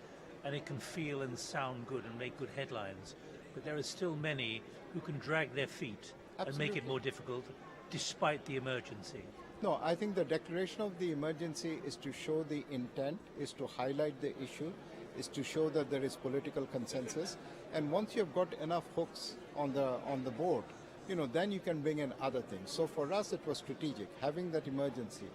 B: and it can feel and sound good and make good headlines, but there are still many who can drag their feet and make it more difficult despite the emergency.
J: No, I think the declaration of the emergency is to show the intent, is to highlight the issue, is to show that there is political consensus. And once you've got enough hooks on the board, then you can bring in other things. So for us, it was strategic, having that emergency,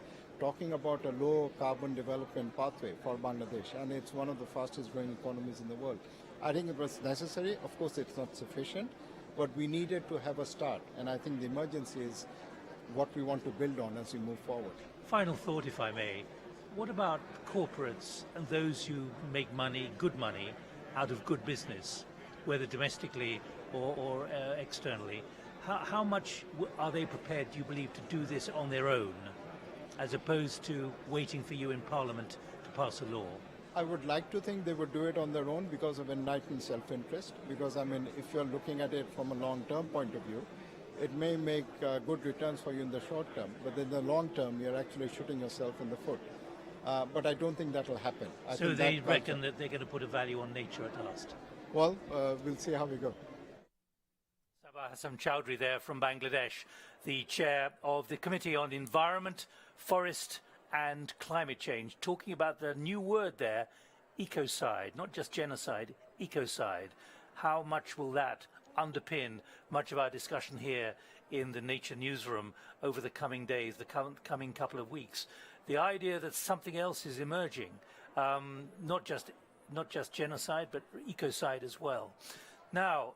J: talking about a low carbon development pathway for Bangladesh, and it's one of the fastest growing economies in the world. I think it was necessary. Of course, it's not sufficient, but we needed to have a start. And I think the emergency is what we want to build on as we move forward.
B: Final thought, if I may. What about corporates and those who make money, good money, out of good business, whether domestically or externally? How much are they prepared, do you believe, to do this on their own, as opposed to waiting for you in Parliament to pass a law?
J: I would like to think they would do it on their own because of enlightened self-interest. Because, if you're looking at it from a long-term point of view, it may make good returns for you in the short term, but in the long term, you're actually shooting yourself in the foot. But I don't think that will happen.
B: So they reckon that they're going to put a value on nature at last?
J: Well, we'll see how we go.
B: Sabah Hassan Chowdhury there from Bangladesh, the chair of the Committee on Environment, Forest and Climate Change, talking about the new word there, ecocide, not just genocide, ecocide. How much will that underpin much of our discussion here in the Nature Newsroom over the coming days, the coming couple of weeks? The idea that something else is emerging, not just genocide, but ecocide as well. Now,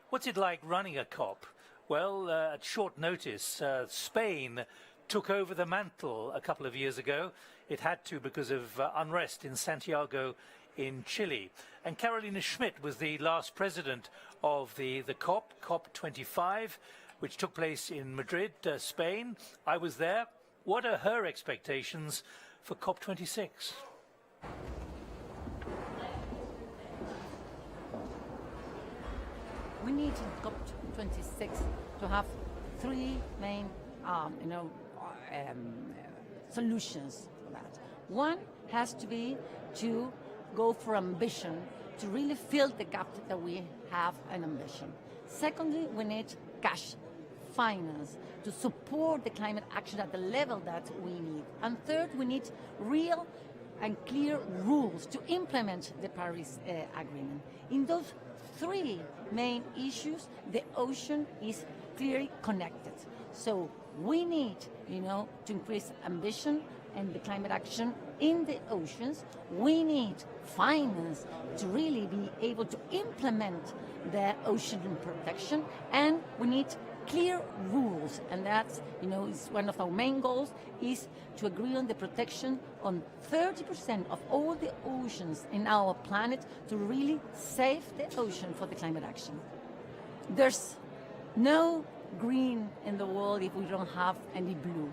B: what's it like running a COP? Well, at short notice, Spain took over the mantle a couple of years ago. It had to because of unrest in Santiago in Chile. And Carolina Schmidt was the last president of the COP, COP25, which took place in Madrid, Spain. I was there. What are her expectations for COP26?
K: We need in COP26 to have three main, solutions for that. One has to be to go for ambition, to really fill the gap that we have an ambition. Secondly, we need cash, finance, to support the climate action at the level that we need. And third, we need real and clear rules to implement the Paris Agreement. In those three main issues, the ocean is clearly connected. So we need, to increase ambition and the climate action in the oceans. We need finance to really be able to implement the ocean protection, and we need clear rules, and that's, is one of our main goals, is to agree on the protection on 30% of all the oceans in our planet to really save the ocean for the climate action. There's no green in the world if we don't have any blue.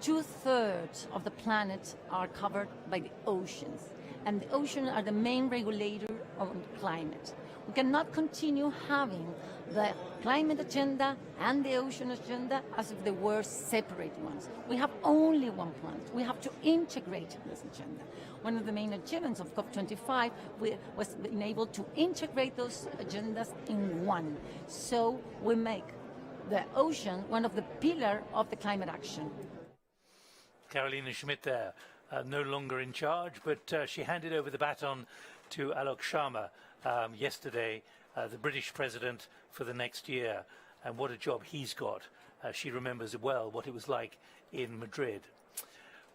K: 2/3 of the planet are covered by the oceans. and the ocean are the main regulator of climate. We cannot continue having the climate agenda and the ocean agenda as if they were separate ones. We have only one planet. We have to integrate this agenda. One of the main achievements of COP25 was being able to integrate those agendas in one. So we make the ocean one of the pillars of the climate action.
B: Carolina Schmidt there, no longer in charge, but she handed over the baton to Alok Sharma yesterday, the British president for the next year, and what a job he's got. She remembers well what it was like in Madrid.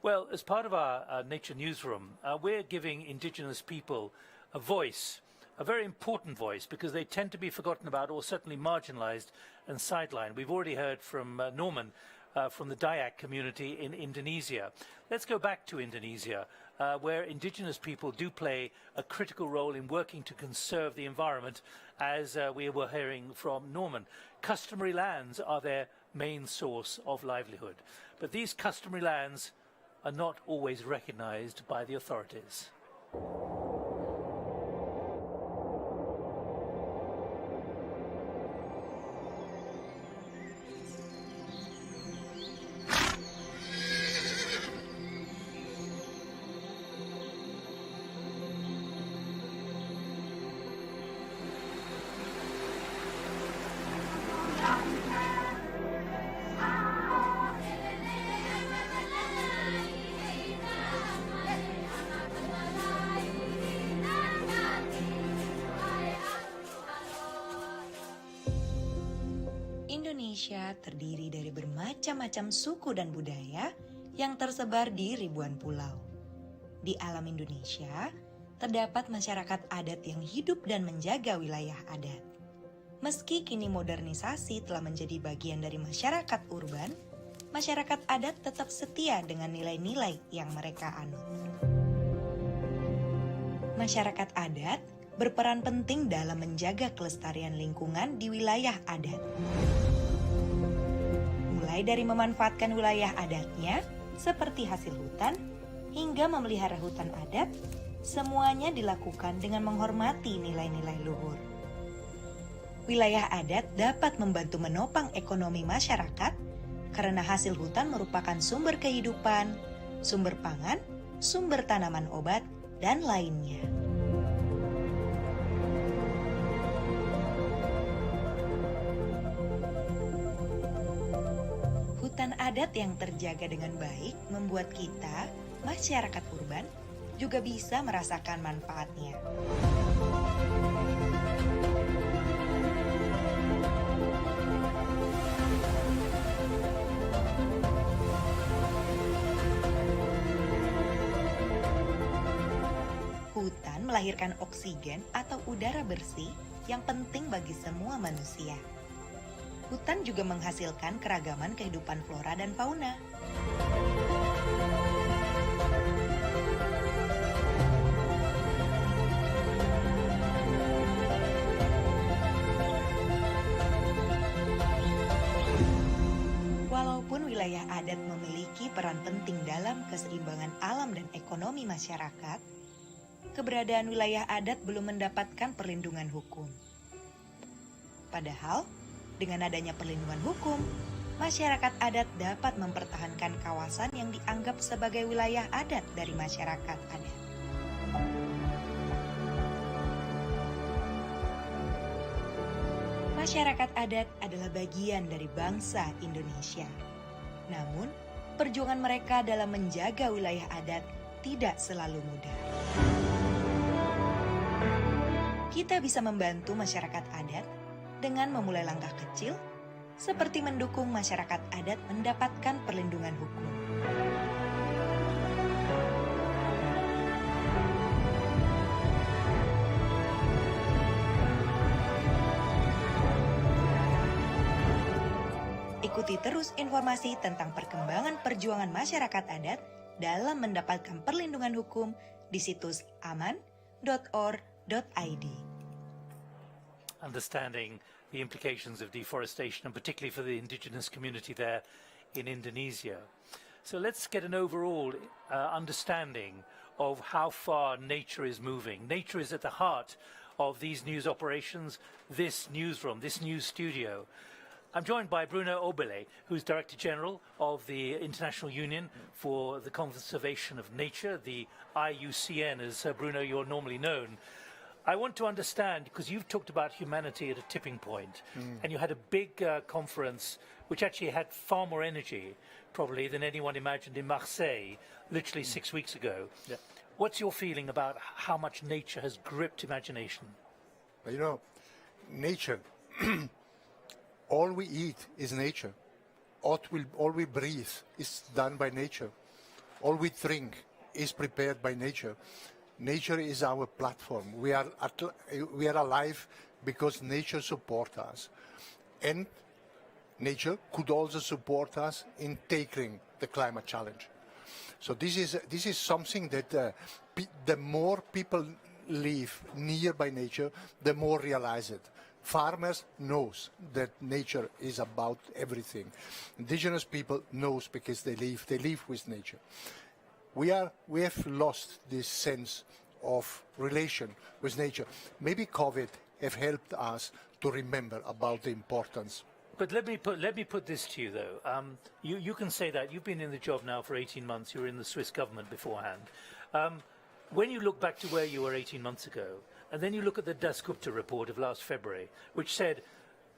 B: Well, as part of our Nature Newsroom, we're giving Indigenous people a voice, a very important voice, because they tend to be forgotten about or certainly marginalized and sidelined. We've already heard from Norman from the Dayak community in Indonesia. Let's go back to Indonesia, where Indigenous people do play a critical role in working to conserve the environment, as we were hearing from Norman. Customary lands are their main source of livelihood, but these customary lands are not always recognized by the authorities.
L: Indonesia terdiri dari bermacam-macam suku dan budaya yang tersebar di ribuan pulau. Di alam Indonesia, terdapat masyarakat adat yang hidup dan menjaga wilayah adat. Meski kini modernisasi telah menjadi bagian dari masyarakat urban, masyarakat adat tetap setia dengan nilai-nilai yang mereka anut. Masyarakat adat berperan penting dalam menjaga kelestarian lingkungan di wilayah adat. Mulai dari memanfaatkan wilayah adatnya, seperti hasil hutan, hingga memelihara hutan adat, semuanya dilakukan dengan menghormati nilai-nilai luhur. Wilayah adat dapat membantu menopang ekonomi masyarakat, karena hasil hutan merupakan sumber kehidupan, sumber pangan, sumber tanaman obat, dan lainnya. Hutan adat yang terjaga dengan baik membuat kita, masyarakat urban, juga bisa merasakan manfaatnya. Hutan melahirkan oksigen atau udara bersih yang penting bagi semua manusia. Hutan juga menghasilkan keragaman kehidupan flora dan fauna. Walaupun wilayah adat memiliki peran penting dalam keseimbangan alam dan ekonomi masyarakat, keberadaan wilayah adat belum mendapatkan perlindungan hukum. Padahal, dengan adanya perlindungan hukum, masyarakat adat dapat mempertahankan kawasan yang dianggap sebagai wilayah adat dari masyarakat adat. Masyarakat adat adalah bagian dari bangsa Indonesia. Namun, perjuangan mereka dalam menjaga wilayah adat tidak selalu mudah. Kita bisa membantu masyarakat adat dengan memulai langkah kecil, seperti mendukung masyarakat adat mendapatkan perlindungan hukum. Ikuti terus informasi tentang perkembangan perjuangan masyarakat adat dalam mendapatkan perlindungan hukum di situs aman.org.id.
B: Understanding the implications of deforestation, and particularly for the indigenous community there in Indonesia. So let's get an overall understanding of how far nature is moving. Nature is at the heart of these news operations, this newsroom, this news studio. I'm joined by Bruno Obele, who's Director General of the International Union for the Conservation of Nature, the IUCN, as Bruno, you're normally known. I want to understand, because you've talked about humanity at a tipping point, and you had a big conference which actually had far more energy, probably, than anyone imagined in Marseille, literally 6 weeks ago.
A: Yeah.
B: What's your feeling about how much nature has gripped imagination?
M: You know, nature, all we eat is nature. All we breathe is done by nature. All we drink is prepared by nature. Nature is our platform. We are alive because nature supports us. And nature could also support us in tackling the climate challenge. So this is something that the more people live nearby nature, the more realize it. Farmers knows that nature is about everything. Indigenous people knows because they live with nature. We have lost this sense of relation with nature. Maybe COVID have helped us to remember about the importance.
B: But let me put this to you though. You can say that you've been in the job now for 18 months. You were in the Swiss government beforehand. When you look back to where you were 18 months ago, and then you look at the Dasgupta report of last February, which said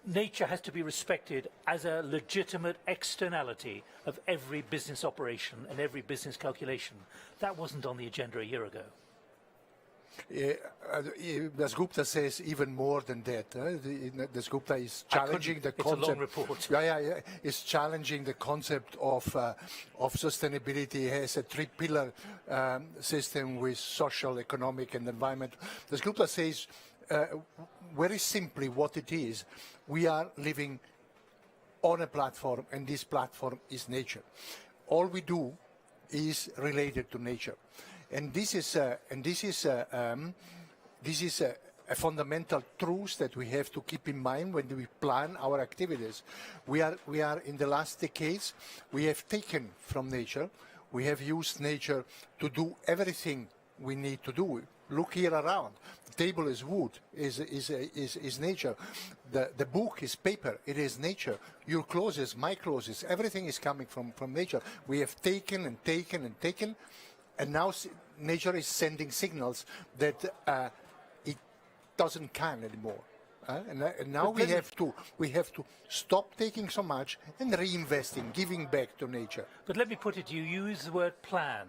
B: nature has to be respected as a legitimate externality of every business operation and every business calculation. That wasn't on the agenda a year ago.
M: Dasgupta says even more than that. Dasgupta is challenging the concept.
B: It's a long report.
M: Yeah. It's challenging the concept of sustainability. It has a three-pillar system with social, economic, and environmental. Dasgupta says very simply what it is. We are living on a platform, and this platform is nature. All we do is related to nature. And this is a fundamental truth that we have to keep in mind when we plan our activities. We are in the last decades, we have taken from nature, we have used nature to do everything we need to do. Look here around. The table is wood, is nature. The book is paper, it is nature. Your clothes, my clothes, everything is coming from nature. We have taken and taken and taken. And now nature is sending signals that it doesn't can anymore. And now we have to stop taking so much and reinvesting, giving back to nature.
B: But let me put it to you, you use the word plan.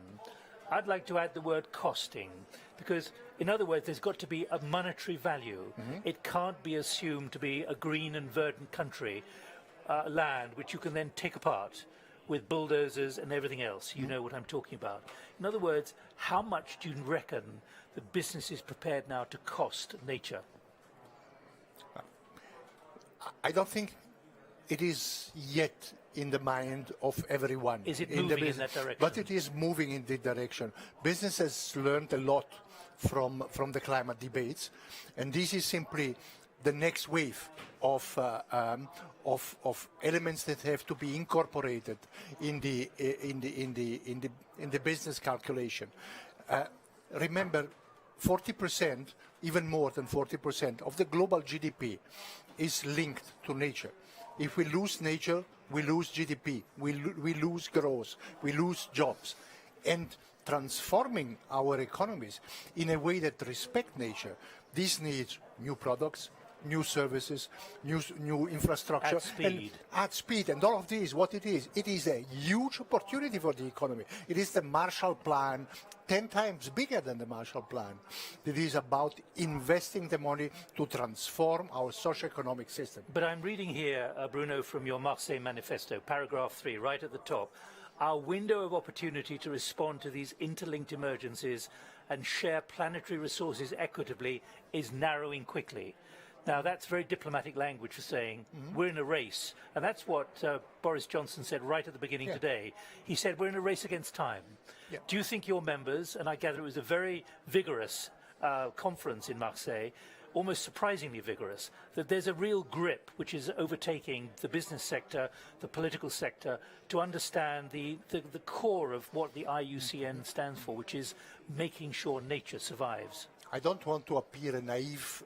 B: I'd like to add the word costing, because in other words, there's got to be a monetary value. It can't be assumed to be a green and verdant country, land, which you can then take apart with bulldozers and everything else. You know what I'm talking about. In other words, how much do you reckon the business is prepared now to cost nature?
M: I don't think it is yet in the mind of everyone.
B: Is it moving in that direction?
M: But it is moving in that direction. Business has learned a lot from the climate debates, and this is simply the next wave of elements that have to be incorporated in the business calculation. Remember, 40%, even more than 40% of the global GDP is linked to nature. If we lose nature, we lose GDP, we lose growth, we lose jobs. And transforming our economies in a way that respect nature, this needs new products, new services, new infrastructure. At speed. And all of this, what it is a huge opportunity for the economy. It is the Marshall Plan, 10 times bigger than the Marshall Plan. It is about investing the money to transform our socio-economic system.
B: But I'm reading here, Bruno, from your Marseille Manifesto, paragraph 3, right at the top. Our window of opportunity to respond to these interlinked emergencies and share planetary resources equitably is narrowing quickly. Now, that's very diplomatic language for saying we're in a race. And that's what Boris Johnson said right at the beginning today. He said we're in a race against time.
M: Yeah.
B: Do you think your members, and I gather it was a very vigorous conference in Marseille, almost surprisingly vigorous, that there's a real grip which is overtaking the business sector, the political sector, to understand the core of what the IUCN stands for, which is making sure nature survives.
M: I don't want to appear a naive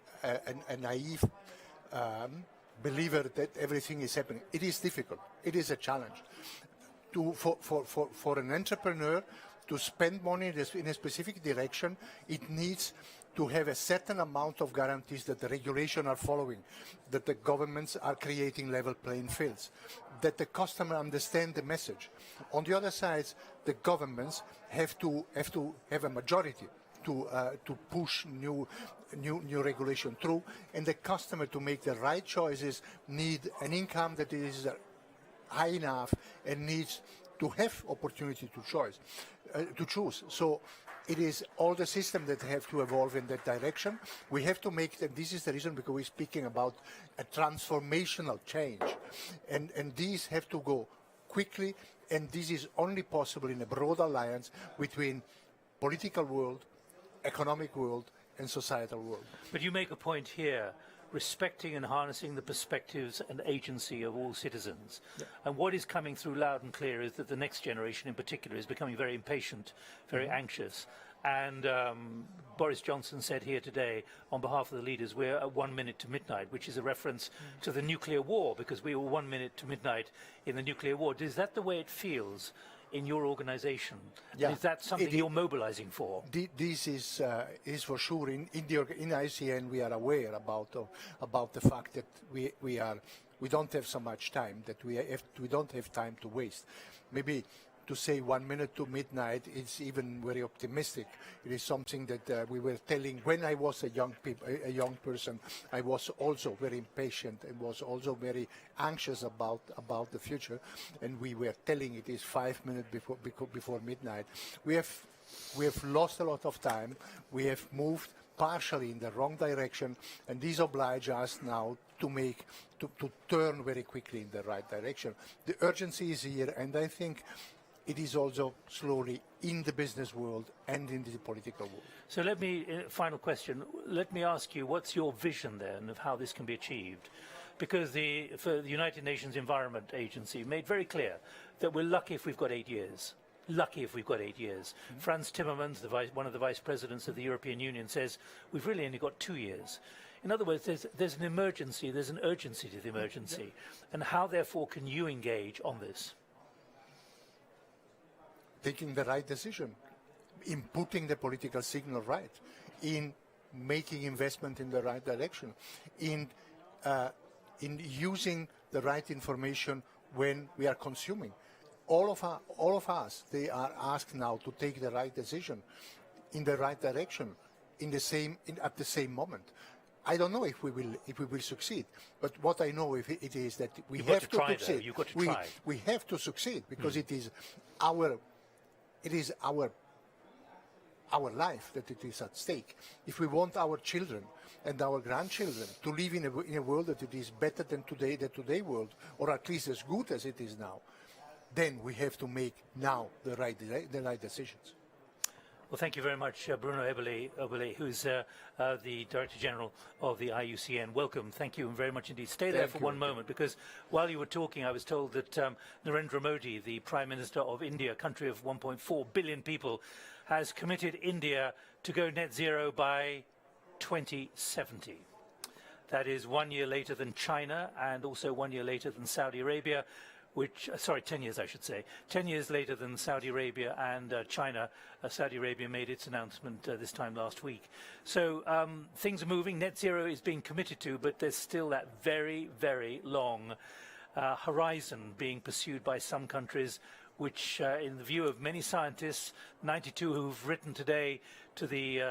M: believer that everything is happening. It is difficult. It is a challenge. For an entrepreneur to spend money in a specific direction, it needs to have a certain amount of guarantees that the regulations are following, that the governments are creating level playing fields, that the customer understands the message. On the other side, the governments have to have a majority to push new regulation through, and the customer, to make the right choices, need an income that is high enough and needs to have opportunity to choose. So it is all the systems that have to evolve in that direction. We have to make, and this is the reason because we're speaking about a transformational change, and these have to go quickly, and this is only possible in a broad alliance between political world, economic world, and societal world.
B: But you make a point here, respecting and harnessing the perspectives and agency of all citizens. Yeah. And what is coming through loud and clear is that the next generation in particular is becoming very impatient, very anxious. And Boris Johnson said here today, on behalf of the leaders, we're at 1 minute to midnight, which is a reference to the nuclear war, because we were 1 minute to midnight in the nuclear war. Is that the way it feels in your organization? Yeah. Is that something you're mobilizing for?
M: This is for sure. In ICN, we are aware about the fact that we don't have so much time, that we don't have time to waste. Maybe to say 1 minute to midnight is even very optimistic. It is something that we were telling when I was a young person. I was also very impatient and was also very anxious about the future, and we were telling it is 5 minutes before midnight. We have lost a lot of time. We have moved partially in the wrong direction, and this obliges us now to turn very quickly in the right direction. The urgency is here, and I think it is also slowly in the business world and in the political world.
B: So let me, final question, let me ask you, what's your vision then of how this can be achieved? Because for the United Nations Environment Agency made very clear that we're lucky if we've got 8 years. Lucky if we've got 8 years. Mm-hmm. Franz Timmermans, one of the vice presidents of the European Union, says we've really only got 2 years. In other words, there's an emergency, there's an urgency to the emergency. Yeah. And how, therefore, can you engage on this?
M: Taking the right decision, in putting the political signal right, in making investment in the right direction, in using the right information when we are consuming. All of us, they are asked now to take the right decision in the right direction at the same moment. I don't know if we will succeed, but what I know it is that we have to succeed.
B: You've got to try.
M: We have to succeed because it is our life that it is at stake. If we want our children and our grandchildren to live in a world that it is better than today's world, or at least as good as it is now, then we have to make now the right decisions.
B: Well, thank you very much, Bruno Eberle, who's the Director General of the IUCN. Welcome. Thank you very much indeed. Stay there for one moment, because while you were talking, I was told that Narendra Modi, the Prime Minister of India, a country of 1.4 billion people, has committed India to go net zero by 2070. That is 1 year later than China and also 1 year later than Saudi Arabia, 10 years, I should say. 10 years later than Saudi Arabia and China. Saudi Arabia made its announcement this time last week. So things are moving. Net zero is being committed to, but there's still that very, very long horizon being pursued by some countries, which, in the view of many scientists, 92 who've written today to the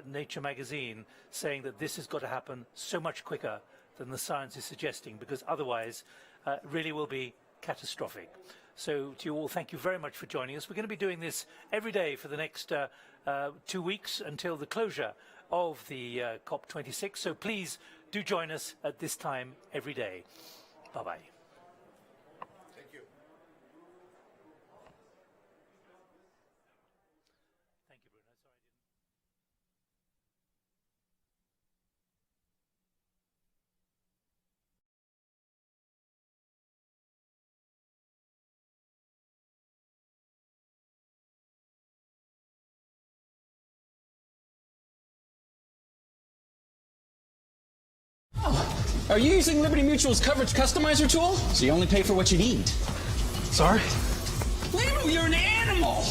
B: Nature magazine, saying that this has got to happen so much quicker than the science is suggesting, because otherwise it really will be catastrophic. So to you all, thank you very much for joining us. We're going to be doing this every day for the next 2 weeks until the closure of the COP26. So please do join us at this time every day. Bye-bye.
N: Are you using Liberty Mutual's coverage customizer tool? So you only pay for what you need. Sorry? Leo, you're an animal!